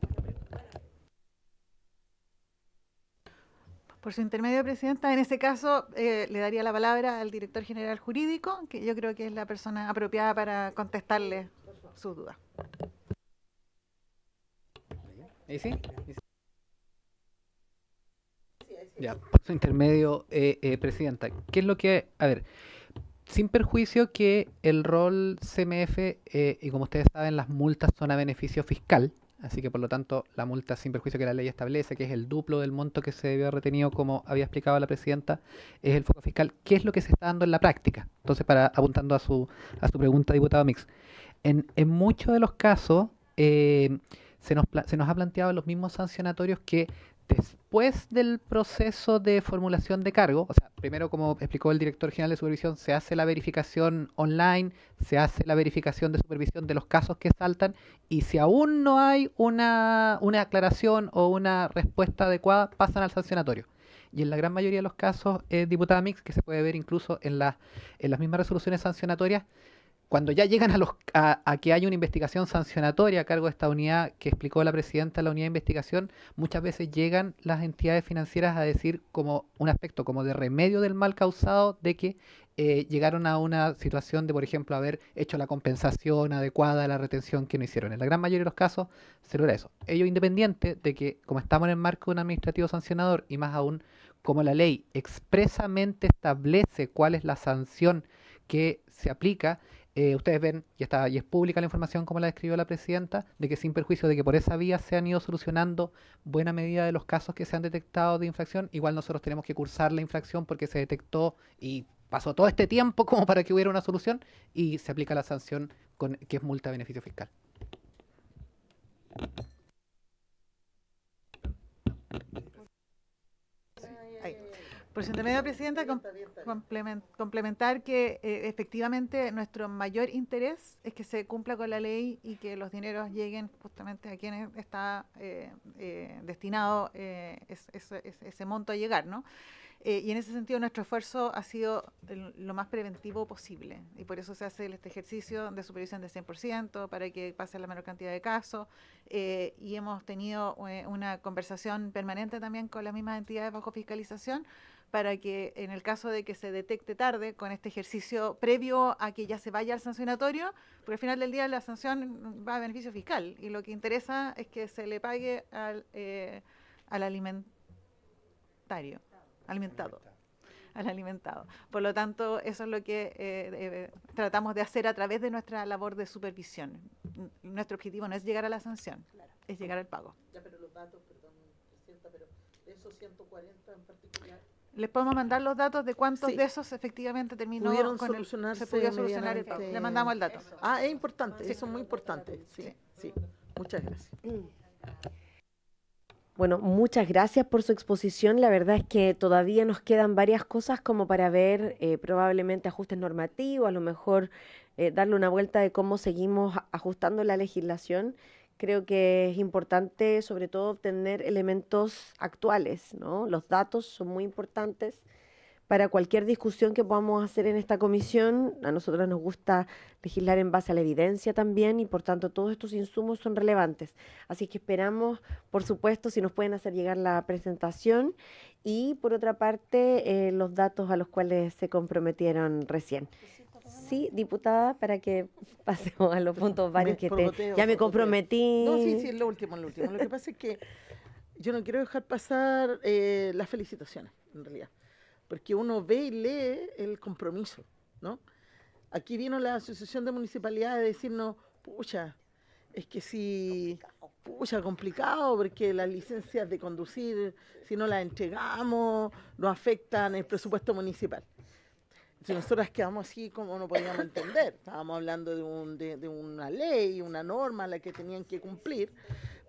Por su intermedio, Presidenta, en ese caso le daría la palabra al director general jurídico, que yo creo que es la persona apropiada para contestarle sus dudas. ¿Ahí sí? Ya, por su intermedio, Presidenta, ¿qué es lo que... A ver, sin perjuicio que el rol CMF, y como ustedes saben, las multas son a beneficio fiscal, así que por lo tanto la multa, sin perjuicio que la ley establece, que es el duplo del monto que se debió haber retenido, como había explicado la Presidenta, es el foco fiscal. ¿Qué es lo que se está dando en la práctica? Entonces, apuntando a su pregunta, diputado Mix, en muchos de los casos se nos ha planteado los mismos sancionatorios que después del proceso de formulación de cargo, o sea, primero, como explicó el director general de supervisión, se hace la verificación online, se hace la verificación de supervisión de los casos que saltan, y si aún no hay una aclaración o una respuesta adecuada, pasan al sancionatorio. Y en la gran mayoría de los casos, diputada Mix, que se puede ver incluso en las mismas resoluciones sancionatorias, cuando ya llegan a que hay una investigación sancionatoria a cargo de esta unidad que explicó la Presidenta de la unidad de investigación, muchas veces llegan las entidades financieras a decir como un aspecto como de remedio del mal causado de que llegaron a una situación de, por ejemplo, haber hecho la compensación adecuada de la retención que no hicieron. En la gran mayoría de los casos se logra eso. Ello independiente de que, como estamos en el marco de un administrativo sancionador, y más aún como la ley expresamente establece cuál es la sanción que se aplica, ustedes ven, y es pública la información como la describió la Presidenta, de que sin perjuicio de que por esa vía se han ido solucionando buena medida de los casos que se han detectado de infracción, igual nosotros tenemos que cursar la infracción porque se detectó y pasó todo este tiempo como para que hubiera una solución, y se aplica la sanción que es multa de beneficio fiscal. Por su intermedio, Presidenta, complementar que efectivamente nuestro mayor interés es que se cumpla con la ley y que los dineros lleguen justamente a quienes está destinado ese monto a llegar, ¿no? Y en ese sentido nuestro esfuerzo ha sido lo más preventivo posible. Y por eso se hace este ejercicio de supervisión de 100% para que pase la menor cantidad de casos. Y hemos tenido una conversación permanente también con las mismas entidades bajo fiscalización para que en el caso de que se detecte tarde con este ejercicio previo a que ya se vaya al sancionatorio, porque al final del día la sanción va a beneficio fiscal y lo que interesa es que se le pague al alimentado. Por lo tanto, eso es lo que tratamos de hacer a través de nuestra labor de supervisión. Nuestro objetivo no es llegar a la sanción, es llegar al pago. Ya, pero los datos, perdón, Presidenta, pero de esos 140 en particular... Les podemos mandar los datos de cuántos de esos efectivamente terminó ¿Pudieron con solucionarse se pudo solucionar el pago. medianamente? Le mandamos el dato. Ah, es importante, eso es muy importante. Sí. Muchas gracias. Bueno, muchas gracias por su exposición. La verdad es que todavía nos quedan varias cosas como para ver probablemente ajustes normativos, a lo mejor darle una vuelta de cómo seguimos ajustando la legislación. Creo que es importante sobre todo obtener elementos actuales, ¿no? Los datos son muy importantes para cualquier discusión que podamos hacer en esta comisión. A nosotros nos gusta legislar en base a la evidencia también y por tanto todos estos insumos son relevantes. Así que esperamos, por supuesto, si nos pueden hacer llegar la presentación y por otra parte los datos a los cuales se comprometieron recién. Sí, diputada, para que pasemos a los puntos varios ya me comprometí. No, sí, es lo último. Lo que pasa es que yo no quiero dejar pasar las felicitaciones, en realidad. Porque uno ve y lee el compromiso, ¿no? Aquí vino la Asociación de Municipalidades a decirnos, pucha, es que si, pucha, complicado, porque las licencias de conducir, si no las entregamos, nos afectan el presupuesto municipal. Entonces nosotras quedamos así como no podíamos entender. Estábamos hablando de una ley, una norma a la que tenían que cumplir,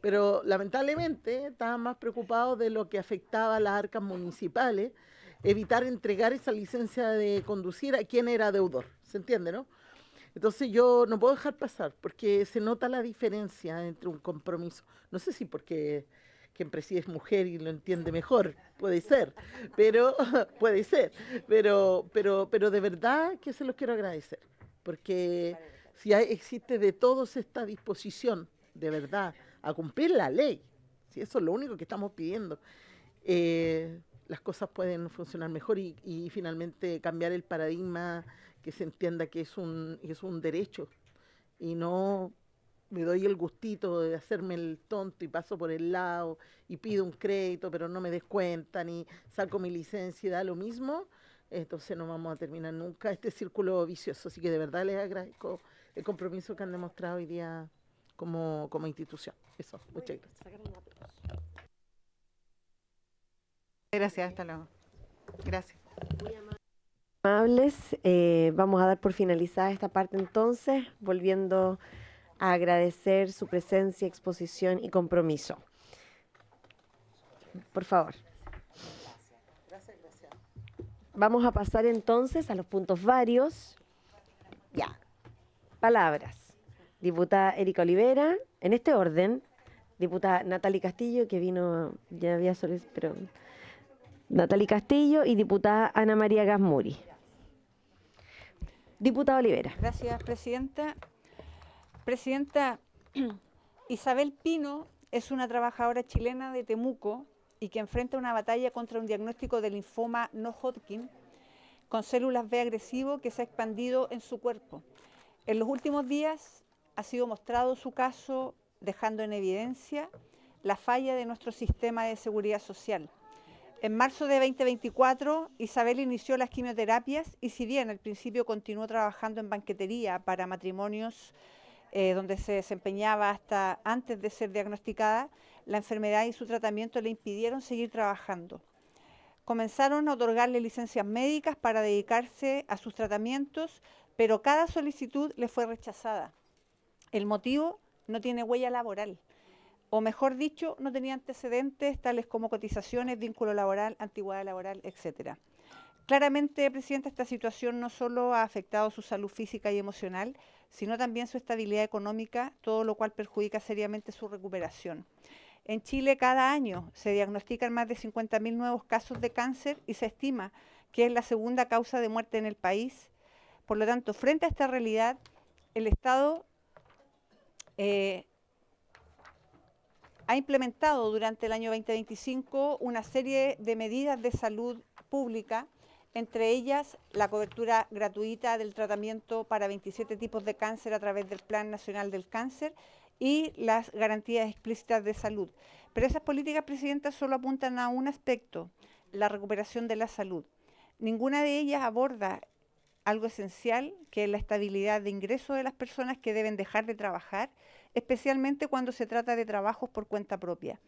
pero lamentablemente estaban más preocupados de lo que afectaba a las arcas municipales, evitar entregar esa licencia de conducir a quien era deudor, ¿se entiende, no? Entonces yo no puedo dejar pasar, porque se nota la diferencia entre un compromiso. No sé si porque quien preside es mujer y lo entiende mejor, puede ser, pero de verdad que se los quiero agradecer, porque si existe de todos esta disposición, de verdad, a cumplir la ley, si eso es lo único que estamos pidiendo, las cosas pueden funcionar mejor y finalmente cambiar el paradigma, que se entienda que es un derecho y no me doy el gustito de hacerme el tonto y paso por el lado y pido un crédito pero no me descuentan y saco mi licencia y da lo mismo. Entonces no vamos a terminar nunca este círculo vicioso, así que de verdad les agradezco el compromiso que han demostrado hoy día como institución. Eso, muchas gracias. Gracias, hasta luego. Gracias. Amables, vamos a dar por finalizada esta parte entonces, volviendo a agradecer su presencia, exposición y compromiso. Por favor. Gracias. Vamos a pasar entonces a los puntos varios. Ya. Palabras. Diputada Erika Olivera, en este orden. Diputada Natalie Castillo, que vino, ya había solicitado, pero... Natalie Castillo y diputada Ana María Gasmuri. Diputada Olivera. Gracias, Presidenta. Presidenta, Isabel Pino es una trabajadora chilena de Temuco y que enfrenta una batalla contra un diagnóstico de linfoma no Hodgkin con células B agresivo que se ha expandido en su cuerpo. En los últimos días ha sido mostrado su caso, dejando en evidencia la falla de nuestro sistema de seguridad social. En marzo de 2024, Isabel inició las quimioterapias y si bien al principio continuó trabajando en banquetería para matrimonios donde se desempeñaba hasta antes de ser diagnosticada, la enfermedad y su tratamiento le impidieron seguir trabajando. Comenzaron a otorgarle licencias médicas para dedicarse a sus tratamientos, pero cada solicitud le fue rechazada. El motivo: no tiene huella laboral. O mejor dicho, no tenía antecedentes tales como cotizaciones, vínculo laboral, antigüedad laboral, etc. Claramente, Presidenta, esta situación no solo ha afectado su salud física y emocional, sino también su estabilidad económica, todo lo cual perjudica seriamente su recuperación. En Chile cada año se diagnostican más de 50.000 nuevos casos de cáncer y se estima que es la segunda causa de muerte en el país. Por lo tanto, frente a esta realidad, el Estado ha implementado durante el año 2025 una serie de medidas de salud pública, entre ellas la cobertura gratuita del tratamiento para 27 tipos de cáncer a través del Plan Nacional del Cáncer y las garantías explícitas de salud. Pero esas políticas, Presidenta, solo apuntan a un aspecto, la recuperación de la salud. Ninguna de ellas aborda algo esencial, que es la estabilidad de ingresos de las personas que deben dejar de trabajar, especialmente cuando se trata de trabajos por cuenta propia,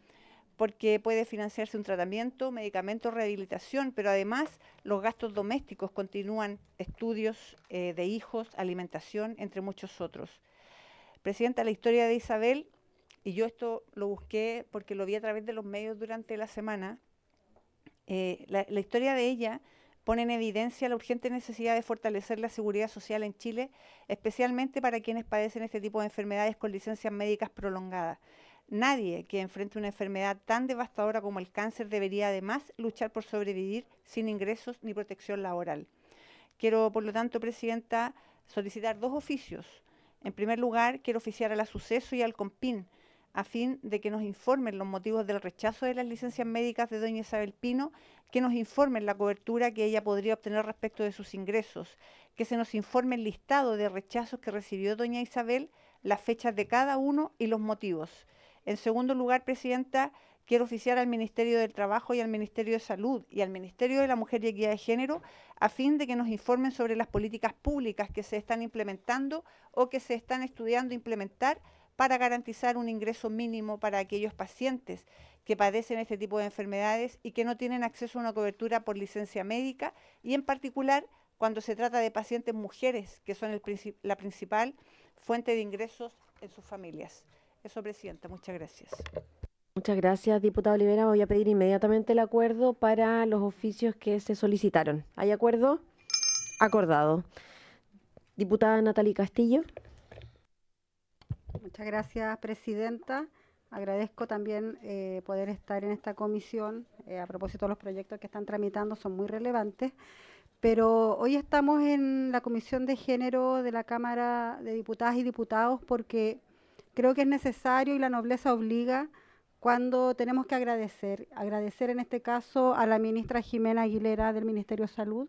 porque puede financiarse un tratamiento, medicamentos, rehabilitación, pero además los gastos domésticos continúan, estudios de hijos, alimentación, entre muchos otros. Presidenta, la historia de Isabel, y yo esto lo busqué porque lo vi a través de los medios durante la semana, la historia de ella pone en evidencia la urgente necesidad de fortalecer la seguridad social en Chile, especialmente para quienes padecen este tipo de enfermedades con licencias médicas prolongadas. Nadie que enfrente una enfermedad tan devastadora como el cáncer debería además luchar por sobrevivir sin ingresos ni protección laboral. Quiero, por lo tanto, Presidenta, solicitar 2 oficios. En primer lugar, quiero oficiar a la Suceso y al COMPIN, a fin de que nos informen los motivos del rechazo de las licencias médicas de doña Isabel Pino, que nos informen la cobertura que ella podría obtener respecto de sus ingresos, que se nos informe el listado de rechazos que recibió doña Isabel, las fechas de cada uno y los motivos. En segundo lugar, Presidenta, quiero oficiar al Ministerio del Trabajo y al Ministerio de Salud y al Ministerio de la Mujer y Equidad de Género a fin de que nos informen sobre las políticas públicas que se están implementando o que se están estudiando implementar para garantizar un ingreso mínimo para aquellos pacientes que padecen este tipo de enfermedades y que no tienen acceso a una cobertura por licencia médica, y en particular cuando se trata de pacientes mujeres, que son la principal fuente de ingresos en sus familias. Eso, Presidenta, muchas gracias. Muchas gracias, diputada Olivera. Voy a pedir inmediatamente el acuerdo para los oficios que se solicitaron. ¿Hay acuerdo? Acordado. Diputada Natalie Castillo. Muchas gracias, Presidenta. Agradezco también poder estar en esta comisión. A propósito de los proyectos que están tramitando, son muy relevantes. Pero hoy estamos en la Comisión de Género de la Cámara de Diputadas y Diputados porque creo que es necesario y la nobleza obliga cuando tenemos que agradecer en este caso a la ministra Jimena Aguilera del Ministerio de Salud,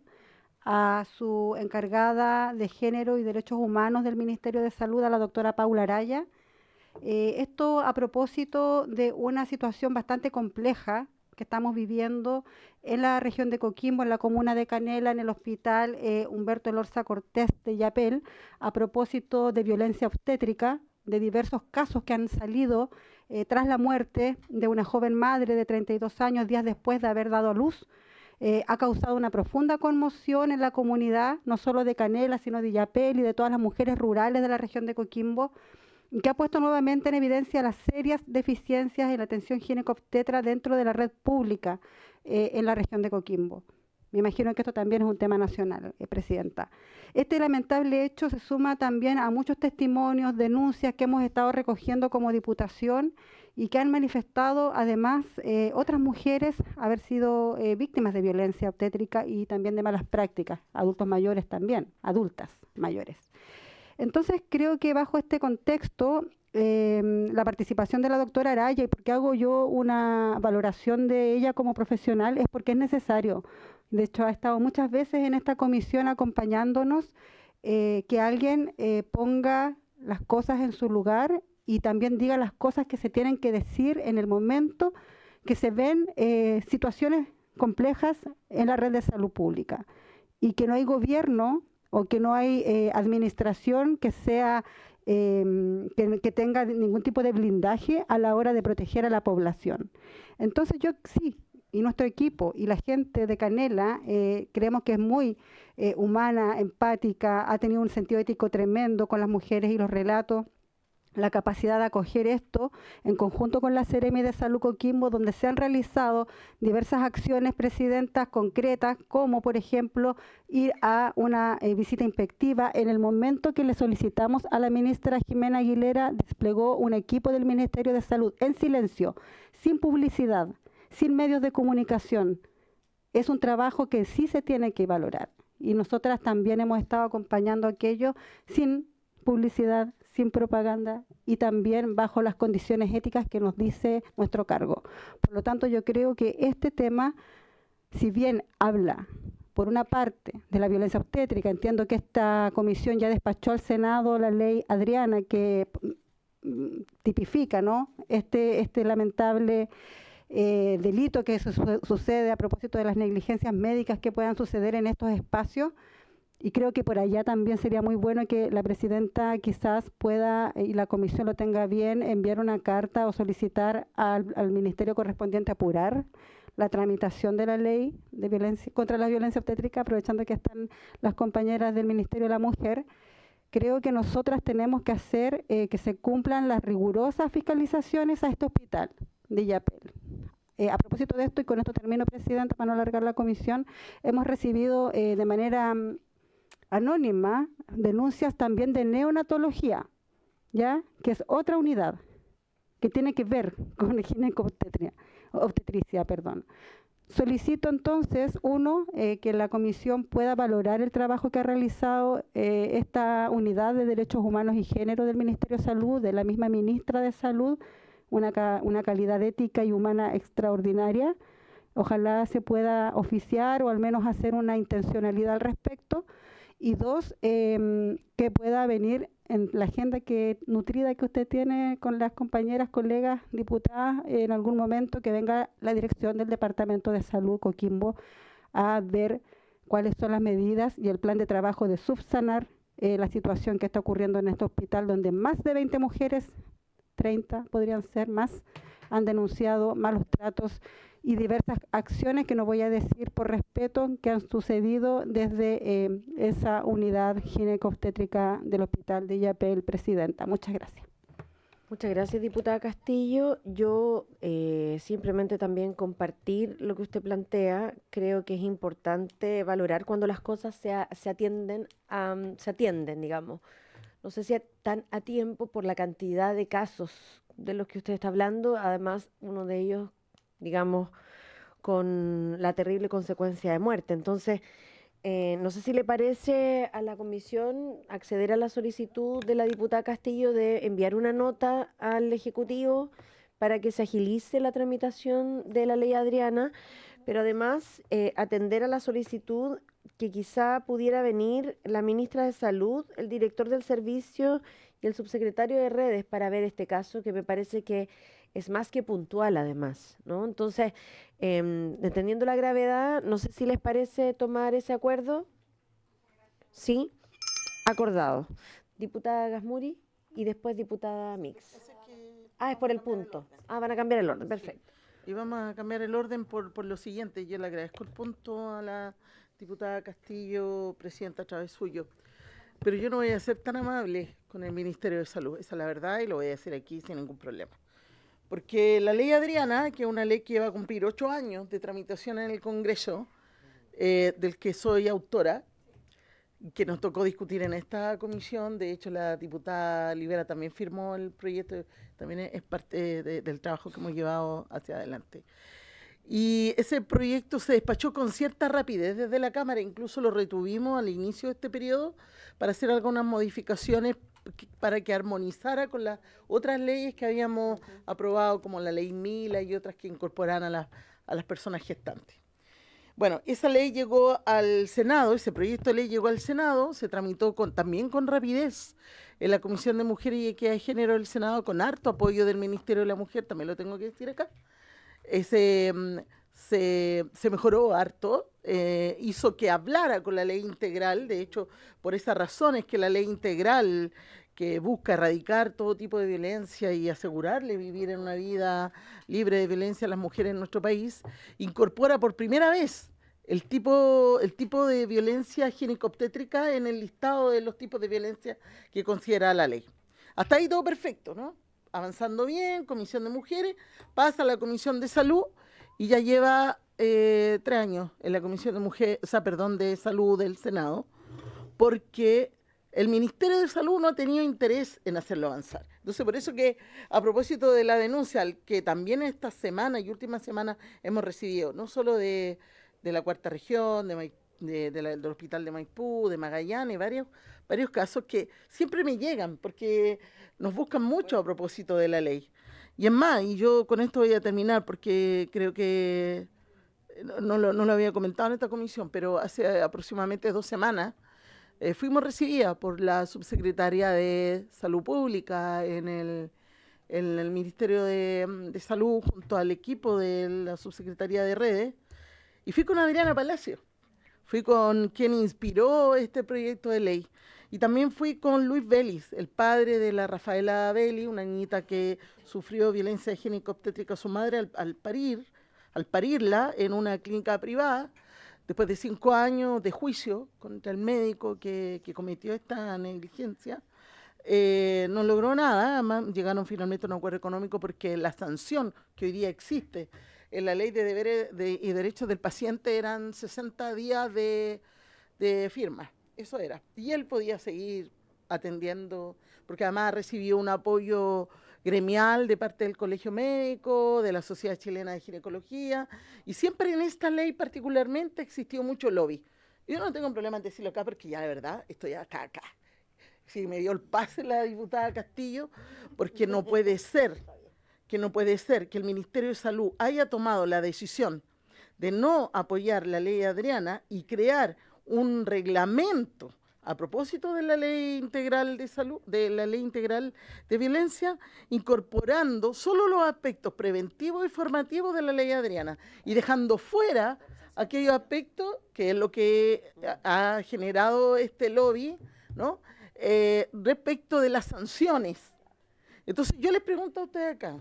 a su encargada de Género y Derechos Humanos del Ministerio de Salud, a la doctora Paula Araya. Esto a propósito de una situación bastante compleja que estamos viviendo en la región de Coquimbo, en la comuna de Canela, en el hospital Humberto Elorza Cortés de Yapel, a propósito de violencia obstétrica, de diversos casos que han salido tras la muerte de una joven madre de 32 años, días después de haber dado a luz. Ha causado una profunda conmoción en la comunidad, no solo de Canela, sino de Yapel y de todas las mujeres rurales de la región de Coquimbo, que ha puesto nuevamente en evidencia las serias deficiencias en la atención ginecobstetra dentro de la red pública en la región de Coquimbo. Me imagino que esto también es un tema nacional, Presidenta. Este lamentable hecho se suma también a muchos testimonios, denuncias que hemos estado recogiendo como Diputación y que han manifestado además otras mujeres haber sido víctimas de violencia obstétrica y también de malas prácticas, adultos mayores también, adultas mayores. Entonces creo que bajo este contexto, la participación de la doctora Araya, y porque hago yo una valoración de ella como profesional, es porque es necesario. De hecho, ha estado muchas veces en esta comisión acompañándonos, que alguien ponga las cosas en su lugar y también diga las cosas que se tienen que decir en el momento que se ven situaciones complejas en la red de salud pública y que no hay gobierno o que no hay administración que sea que tenga ningún tipo de blindaje a la hora de proteger a la población. Entonces yo sí, y nuestro equipo y la gente de Canela creemos que es muy humana, empática, ha tenido un sentido ético tremendo con las mujeres y los relatos la capacidad de acoger esto en conjunto con la Seremi de Salud Coquimbo, donde se han realizado diversas acciones, presidentas, concretas, como por ejemplo ir a una visita inspectiva. En el momento que le solicitamos a la ministra Jimena Aguilera, desplegó un equipo del Ministerio de Salud en silencio, sin publicidad, sin medios de comunicación. Es un trabajo que sí se tiene que valorar. Y nosotras también hemos estado acompañando aquello sin publicidad, sin propaganda y también bajo las condiciones éticas que nos dice nuestro cargo. Por lo tanto, yo creo que este tema, si bien habla, por una parte, de la violencia obstétrica, entiendo que esta comisión ya despachó al Senado la ley Adriana que tipifica, ¿no?, este lamentable delito que sucede a propósito de las negligencias médicas que puedan suceder en estos espacios. Y creo que por allá también sería muy bueno que la presidenta quizás pueda, y la comisión lo tenga bien, enviar una carta o solicitar al ministerio correspondiente apurar la tramitación de la ley de violencia contra la violencia obstétrica, aprovechando que están las compañeras del Ministerio de la Mujer. Creo que nosotras tenemos que hacer que se cumplan las rigurosas fiscalizaciones a este hospital de Illapel. A propósito de esto, y con esto termino, presidenta, para no alargar la comisión, hemos recibido de manera anónima denuncias también de neonatología, ¿ya?, que es otra unidad que tiene que ver con obstetricia. Solicito entonces, que la comisión pueda valorar el trabajo que ha realizado esta unidad de Derechos Humanos y Género del Ministerio de Salud, de la misma ministra de Salud, una calidad ética y humana extraordinaria. Ojalá se pueda oficiar o al menos hacer una intencionalidad al respecto. Y dos, que pueda venir en la agenda nutrida que usted tiene con las compañeras, colegas, diputadas, en algún momento que venga la dirección del Departamento de Salud Coquimbo a ver cuáles son las medidas y el plan de trabajo de subsanar la situación que está ocurriendo en este hospital, donde más de 20 mujeres, 30 podrían ser más, han denunciado malos tratos y diversas acciones que no voy a decir por respeto que han sucedido desde esa unidad ginecobstétrica del hospital de Illapel, presidenta. Muchas gracias. Muchas gracias, diputada Castillo. Yo simplemente también compartir lo que usted plantea. Creo que es importante valorar cuando las cosas se atienden, digamos. No sé si tan a tiempo por la cantidad de casos de los que usted está hablando. Además, uno de ellos, digamos, con la terrible consecuencia de muerte. Entonces, no sé si le parece a la comisión acceder a la solicitud de la diputada Castillo de enviar una nota al Ejecutivo para que se agilice la tramitación de la ley Adriana, pero además atender a la solicitud que quizá pudiera venir la ministra de Salud, el director del servicio y el subsecretario de redes para ver este caso, que me parece que es más que puntual además, ¿no? Entonces, entendiendo la gravedad, no sé si les parece tomar ese acuerdo. Sí, acordado. Diputada Gasmuri y después diputada Mix. Es por el punto. Van a cambiar el orden, perfecto. Y vamos a cambiar el orden por lo siguiente. Yo le agradezco el punto a la diputada Castillo, presidenta, a través suyo. Pero yo no voy a ser tan amable con el Ministerio de Salud. Esa es la verdad y lo voy a decir aquí sin ningún problema. Porque la ley Adriana, que es una ley que va a cumplir 8 años de tramitación en el Congreso, del que soy autora, que nos tocó discutir en esta comisión. De hecho, la diputada Libera también firmó el proyecto, también es parte del trabajo que hemos llevado hacia adelante. Y ese proyecto se despachó con cierta rapidez desde la Cámara, incluso lo retuvimos al inicio de este periodo para hacer algunas modificaciones para que armonizara con las otras leyes que habíamos aprobado, como la ley Mila y otras que incorporan a las personas gestantes. Bueno, esa ley llegó al Senado, ese proyecto de ley llegó al Senado, se tramitó también con rapidez en la Comisión de Mujeres y Equidad de Género del Senado, con harto apoyo del Ministerio de la Mujer, también lo tengo que decir acá. Se mejoró harto, hizo que hablara con la ley integral. De hecho, por esa razón es que la ley integral, que busca erradicar todo tipo de violencia y asegurarle vivir en una vida libre de violencia a las mujeres en nuestro país, incorpora por primera vez el tipo de violencia ginecobstétrica en el listado de los tipos de violencia que considera la ley. Hasta ahí todo perfecto, ¿no? Avanzando bien, Comisión de Mujeres, pasa a la Comisión de Salud y ya lleva 3 años en la Comisión de Mujeres, de Salud del Senado, porque el Ministerio de Salud no ha tenido interés en hacerlo avanzar. Entonces, por eso que, a propósito de la denuncia, que también esta semana y última semana hemos recibido, no solo de la Cuarta Región, del Hospital de Maipú, de Magallanes, varios casos que siempre me llegan, porque nos buscan mucho a propósito de la ley. Y es más, y yo con esto voy a terminar, porque creo que no lo había comentado en esta comisión, pero hace aproximadamente 2 semanas, fuimos recibidas por la subsecretaria de Salud Pública en el Ministerio de Salud junto al equipo de la subsecretaría de Redes, y fui con Adriana Palacio, fui con quien inspiró este proyecto de ley, y también fui con Luis Vélez, el padre de la Rafaela Vélez, una niñita que sufrió violencia obstétrica a su madre al parirla en una clínica privada, después de 5 años de juicio contra el médico que cometió esta negligencia. No logró nada, además llegaron finalmente a un acuerdo económico porque la sanción que hoy día existe en la ley de deberes y derechos del paciente eran 60 días de firma, eso era. Y él podía seguir atendiendo, porque además recibió un apoyo gremial de parte del Colegio Médico, de la Sociedad Chilena de Ginecología, y siempre en esta ley particularmente existió mucho lobby. Yo no tengo problema en decirlo acá porque ya de verdad estoy acá. Sí, me dio el pase la diputada Castillo, porque no puede ser que el Ministerio de Salud haya tomado la decisión de no apoyar la ley Adriana y crear un reglamento a propósito de la ley integral de salud, de la ley integral de violencia, incorporando solo los aspectos preventivos y formativos de la ley Adriana y dejando fuera aquellos aspectos que es lo que ha generado este lobby, ¿no? Respecto de las sanciones. Entonces yo les pregunto a ustedes acá,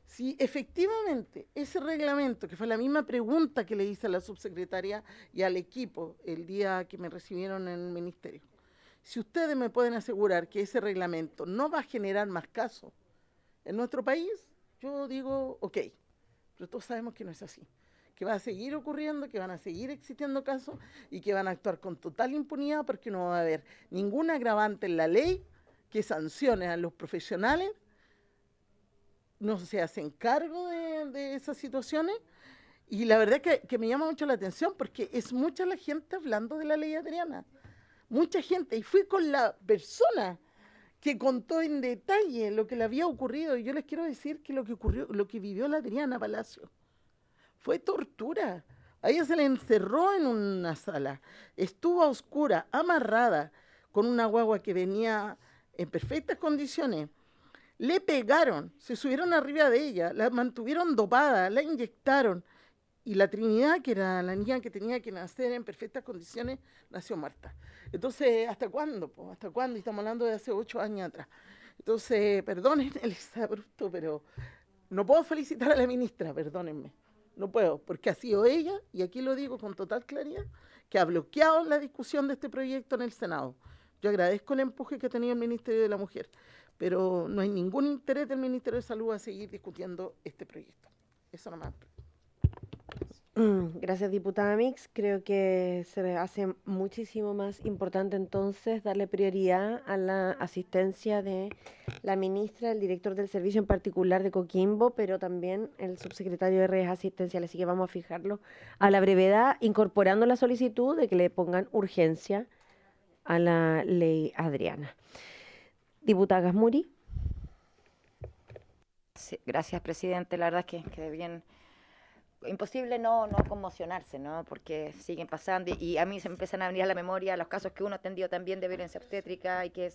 si efectivamente ese reglamento, que fue la misma pregunta que le hice a la subsecretaria y al equipo el día que me recibieron en el ministerio, si ustedes me pueden asegurar que ese reglamento no va a generar más casos en nuestro país, yo digo, ok, pero todos sabemos que no es así, que va a seguir ocurriendo, que van a seguir existiendo casos y que van a actuar con total impunidad porque no va a haber ningún agravante en la ley que sancione a los profesionales, no se hacen cargo de esas situaciones, y la verdad que me llama mucho la atención porque es mucha la gente hablando de la ley Adriana, mucha gente, y fui con la persona que contó en detalle lo que le había ocurrido, y yo les quiero decir que lo que vivió la Adriana Palacio fue tortura. A ella se le encerró en una sala, estuvo a oscura, amarrada, con una guagua que venía en perfectas condiciones. Le pegaron, se subieron arriba de ella, la mantuvieron dopada, la inyectaron. Y la Trinidad, que era la niña que tenía que nacer en perfectas condiciones, nació muerta. Entonces, ¿hasta cuándo? ¿Hasta cuándo? Y estamos hablando de hace 8 años atrás. Entonces, perdonen el exabrupto, pero no puedo felicitar a la ministra, perdónenme. No puedo, porque ha sido ella, y aquí lo digo con total claridad, que ha bloqueado la discusión de este proyecto en el Senado. Yo agradezco el empuje que ha tenido el Ministerio de la Mujer, pero no hay ningún interés del Ministerio de Salud a seguir discutiendo este proyecto. Eso nomás. Gracias, diputada Mix. Creo que se hace muchísimo más importante entonces darle prioridad a la asistencia de la ministra, el director del servicio en particular de Coquimbo, pero también el subsecretario de redes asistenciales. Así que vamos a fijarlo a la brevedad, incorporando la solicitud de que le pongan urgencia a la ley Adriana. Diputada Gasmuri. Sí, gracias, presidente. La verdad es que bien imposible no conmocionarse, ¿no? Porque siguen pasando y a mí se me empiezan a venir a la memoria los casos que uno ha atendido también de violencia obstétrica y que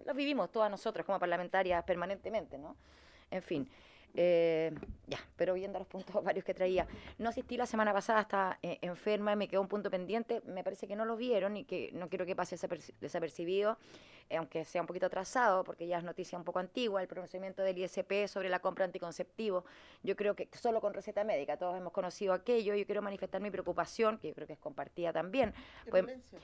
los vivimos todas nosotras como parlamentarias permanentemente, ¿no? En fin, Ya, pero viendo los puntos varios que traía. No asistí la semana pasada, estaba enferma, me quedó un punto pendiente, me parece que no lo vieron y que no quiero que pase desapercibido, aunque sea un poquito atrasado, porque ya es noticia un poco antigua, el pronunciamiento del ISP sobre la compra anticonceptivo. Yo creo que solo con receta médica, todos hemos conocido aquello, yo quiero manifestar mi preocupación, que yo creo que es compartida también,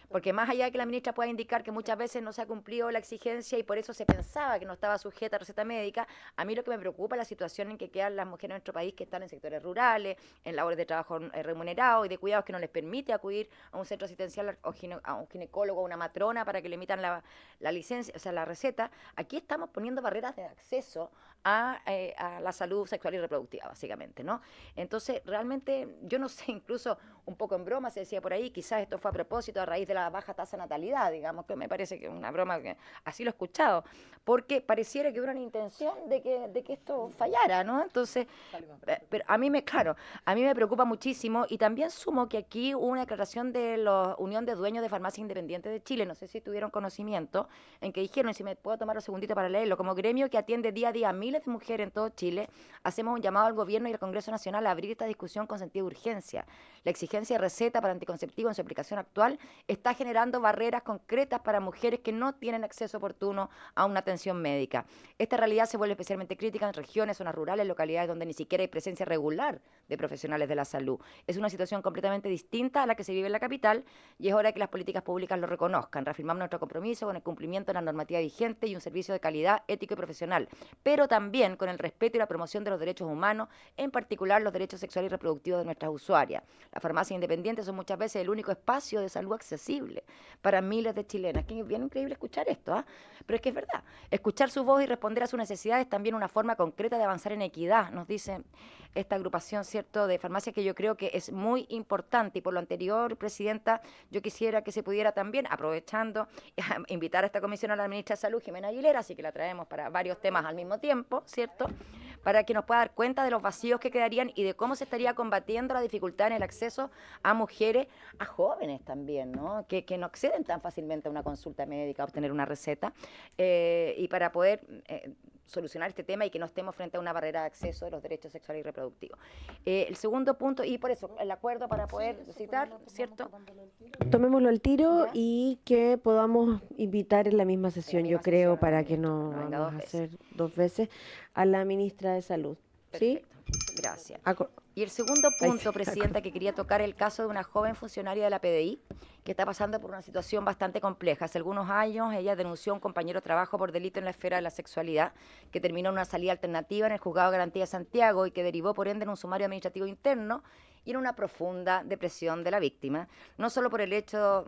porque más allá de que la ministra pueda indicar que muchas veces no se ha cumplido la exigencia y por eso se pensaba que no estaba sujeta a receta médica, a mí lo que me preocupa es la situación en que quedan las mujeres en nuestro país que están en sectores rurales, en labores de trabajo remunerado y de cuidados que no les permite acudir a un centro asistencial o a un ginecólogo o una matrona para que le emitan la licencia, o sea, la receta. Aquí estamos poniendo barreras de acceso a la salud sexual y reproductiva, básicamente, ¿no? Entonces, realmente, yo no sé, incluso un poco en broma se decía por ahí, quizás esto fue a propósito a raíz de la baja tasa de natalidad, digamos, que me parece que es una broma, que así lo he escuchado, porque pareciera que hubiera una intención de que esto fallara, ¿no? Entonces, pero a mí me preocupa muchísimo y también sumo que aquí hubo una declaración de la Unión de Dueños de Farmacias Independientes de Chile, no sé si tuvieron conocimiento, en que dijeron, y si me puedo tomar un segundito para leerlo, como gremio que atiende día a día a miles de mujeres en todo Chile, hacemos un llamado al Gobierno y al Congreso Nacional a abrir esta discusión con sentido de urgencia. La exigencia de receta para anticonceptivo en su aplicación actual está generando barreras concretas para mujeres que no tienen acceso oportuno a una atención médica. Esta realidad se vuelve especialmente crítica en regiones, zonas rurales, localidades donde ni siquiera hay presencia regular de profesionales de la salud. Es una situación completamente distinta a la que se vive en la capital y es hora de que las políticas públicas lo reconozcan. Reafirmamos nuestro compromiso con el cumplimiento de la normativa vigente y un servicio de calidad ético y profesional, pero también con el respeto y la promoción de los derechos humanos, en particular los derechos sexuales y reproductivos de nuestras usuarias. Las farmacias independientes son muchas veces el único espacio de salud accesible para miles de chilenas. Que es bien increíble escuchar esto, ¿ah? Pero es que es verdad. Escuchar su voz y responder a sus necesidades es también una forma concreta de avanzar en equidad, nos dice esta agrupación, ¿cierto?, de farmacias, que yo creo que es muy importante. Y por lo anterior, Presidenta, yo quisiera que se pudiera también, aprovechando, invitar a esta comisión a la ministra de Salud, Jimena Aguilera, así que la traemos para varios temas al mismo tiempo, ¿cierto?, para que nos pueda dar cuenta de los vacíos que quedarían y de cómo se estaría combatiendo la dificultad en el acceso a mujeres, a jóvenes también, ¿no?, que no acceden tan fácilmente a una consulta médica, a obtener una receta, y para poder solucionar este tema y que no estemos frente a una barrera de acceso de los derechos sexuales y reproductivos. El segundo punto, y por eso el acuerdo para poder citar, ¿cierto? Tomémoslo al tiro y que podamos invitar en la misma sesión, yo creo, para que no vamos a hacer 2 veces, a la ministra de Salud. ¿Sí? Perfecto. Gracias. Y el segundo punto, Presidenta, que quería tocar, el caso de una joven funcionaria de la PDI que está pasando por una situación bastante compleja. Hace algunos años ella denunció a un compañero de trabajo por delito en la esfera de la sexualidad, que terminó en una salida alternativa en el Juzgado de Garantía de Santiago y que derivó por ende en un sumario administrativo interno y en una profunda depresión de la víctima, no solo por los hechos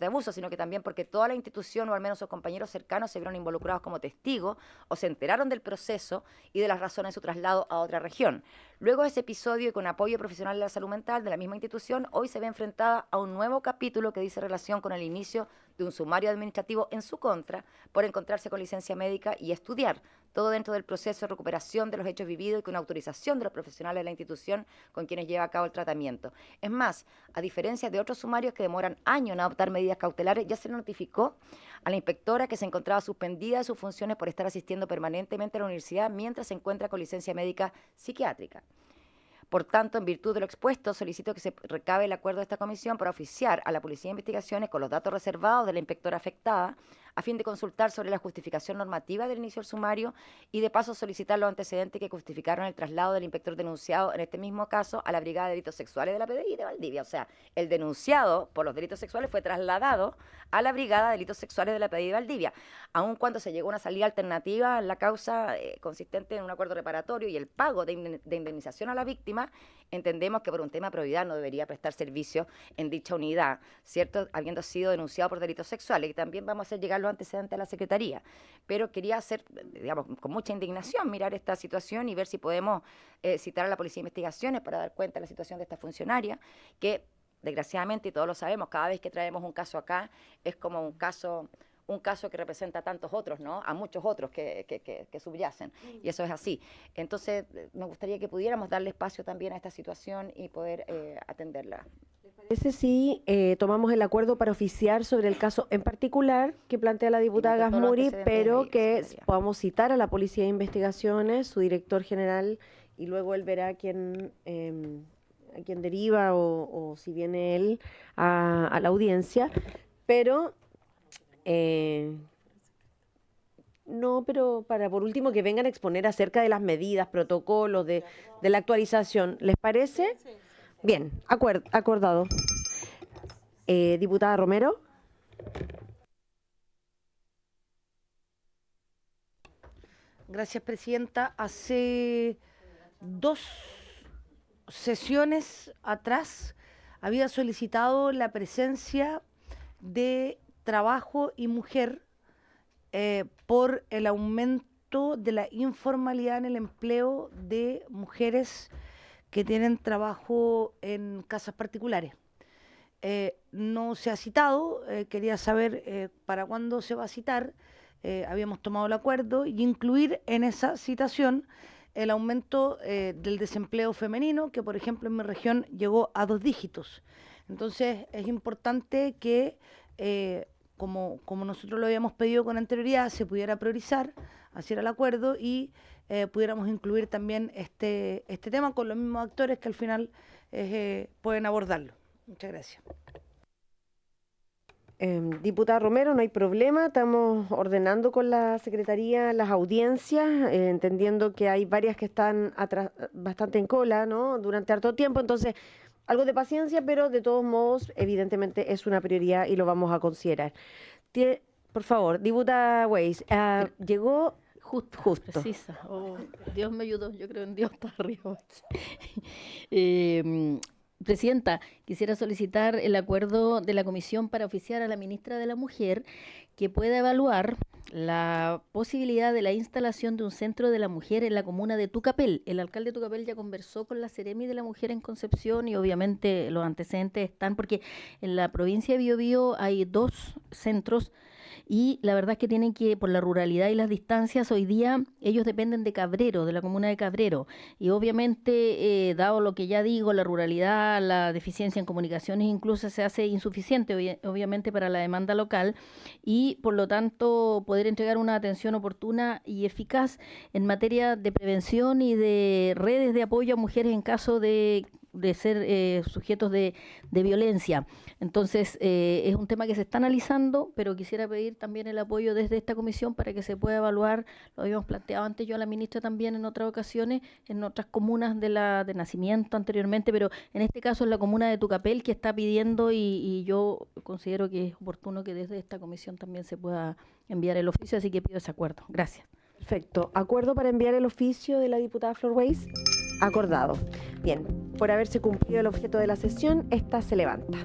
de abuso, sino que también porque toda la institución, o al menos sus compañeros cercanos, se vieron involucrados como testigos o se enteraron del proceso y de las razones de su traslado a otra región. Luego de ese episodio y con apoyo profesional de la salud mental de la misma institución, hoy se ve enfrentada a un nuevo capítulo que dice relación con el inicio de un sumario administrativo en su contra por encontrarse con licencia médica y estudiar, todo dentro del proceso de recuperación de los hechos vividos y con autorización de los profesionales de la institución con quienes lleva a cabo el tratamiento. Es más, a diferencia de otros sumarios que demoran años en adoptar medidas cautelares, ya se le notificó a la inspectora que se encontraba suspendida de sus funciones por estar asistiendo permanentemente a la universidad mientras se encuentra con licencia médica psiquiátrica. Por tanto, en virtud de lo expuesto, solicito que se recabe el acuerdo de esta comisión para oficiar a la Policía de Investigaciones con los datos reservados de la inspectora afectada, a fin de consultar sobre la justificación normativa del inicio del sumario y de paso solicitar los antecedentes que justificaron el traslado del inspector denunciado en este mismo caso a la Brigada de Delitos Sexuales de la PDI de Valdivia. O sea, el denunciado por los delitos sexuales fue trasladado a la Brigada de Delitos Sexuales de la PDI de Valdivia, aun cuando se llegó a una salida alternativa en la causa consistente en un acuerdo reparatorio y el pago de indemnización a la víctima. Entendemos que por un tema de probidad no debería prestar servicio en dicha unidad, ¿cierto?, habiendo sido denunciado por delitos sexuales. Y también vamos a hacer llegar los antecedentes a la Secretaría. Pero quería hacer, digamos, con mucha indignación, mirar esta situación y ver si podemos citar a la Policía de Investigaciones para dar cuenta de la situación de esta funcionaria, que desgraciadamente, y todos lo sabemos, cada vez que traemos un caso acá, es como un caso que representa a tantos otros, ¿no?, a muchos otros que subyacen, y eso es así. Entonces, me gustaría que pudiéramos darle espacio también a esta situación y poder atenderla. Ese sí, tomamos el acuerdo para oficiar sobre el caso en particular que plantea la diputada con todos los Gasmuri, antecedentes pero ahí, que secretaria. podamos citar a la Policía de Investigaciones, su director general, y luego él verá a quién deriva o si viene él a la audiencia. Pero, no, pero para por último que vengan a exponer acerca de las medidas, protocolos, de la actualización. ¿Les parece? Bien, acordado. Diputada Romero. Gracias, presidenta. Hace 2 sesiones atrás había solicitado la presencia de trabajo y mujer por el aumento de la informalidad en el empleo de mujeres que tienen trabajo en casas particulares. No se ha citado, quería saber para cuándo se va a citar. Habíamos tomado el acuerdo y incluir en esa citación el aumento del desempleo femenino, que por ejemplo en mi región llegó a 2 dígitos. Entonces es importante que, como nosotros lo habíamos pedido con anterioridad, se pudiera priorizar, hacer el acuerdo y pudiéramos incluir también este tema con los mismos actores que al final pueden abordarlo. Muchas gracias. Diputada Romero, no hay problema, estamos ordenando con la Secretaría las audiencias, entendiendo que hay varias que están bastante en cola, ¿no? Durante harto tiempo, entonces algo de paciencia, pero de todos modos, evidentemente es una prioridad y lo vamos a considerar. Por favor, diputada Weiss, llegó justo. Precisa. Oh, Dios me ayudó, yo creo en Dios está arriba. Presidenta, quisiera solicitar el acuerdo de la Comisión para oficiar a la ministra de la Mujer que pueda evaluar la posibilidad de la instalación de un centro de la mujer en la comuna de Tucapel. El alcalde de Tucapel ya conversó con la Seremi de la Mujer en Concepción y obviamente los antecedentes están porque en la provincia de Biobío hay 2 centros y la verdad es que tienen que, por la ruralidad y las distancias, hoy día ellos dependen de Cabrero, de la comuna de Cabrero. Y obviamente, dado lo que ya digo, la ruralidad, la deficiencia en comunicaciones incluso se hace insuficiente, obviamente, para la demanda local y, por lo tanto, poder entregar una atención oportuna y eficaz en materia de prevención y de redes de apoyo a mujeres en caso de ser sujetos de violencia. Entonces, es un tema que se está analizando, pero quisiera pedir también el apoyo desde esta comisión para que se pueda evaluar. Lo habíamos planteado antes yo a la ministra también en otras ocasiones, en otras comunas de nacimiento anteriormente, pero en este caso es la comuna de Tucapel que está pidiendo y yo considero que es oportuno que desde esta comisión también se pueda enviar el oficio, así que pido ese acuerdo. Gracias. Perfecto. Acuerdo para enviar el oficio de la diputada Flor Weiss. Acordado. Bien, por haberse cumplido el objeto de la sesión, esta se levanta.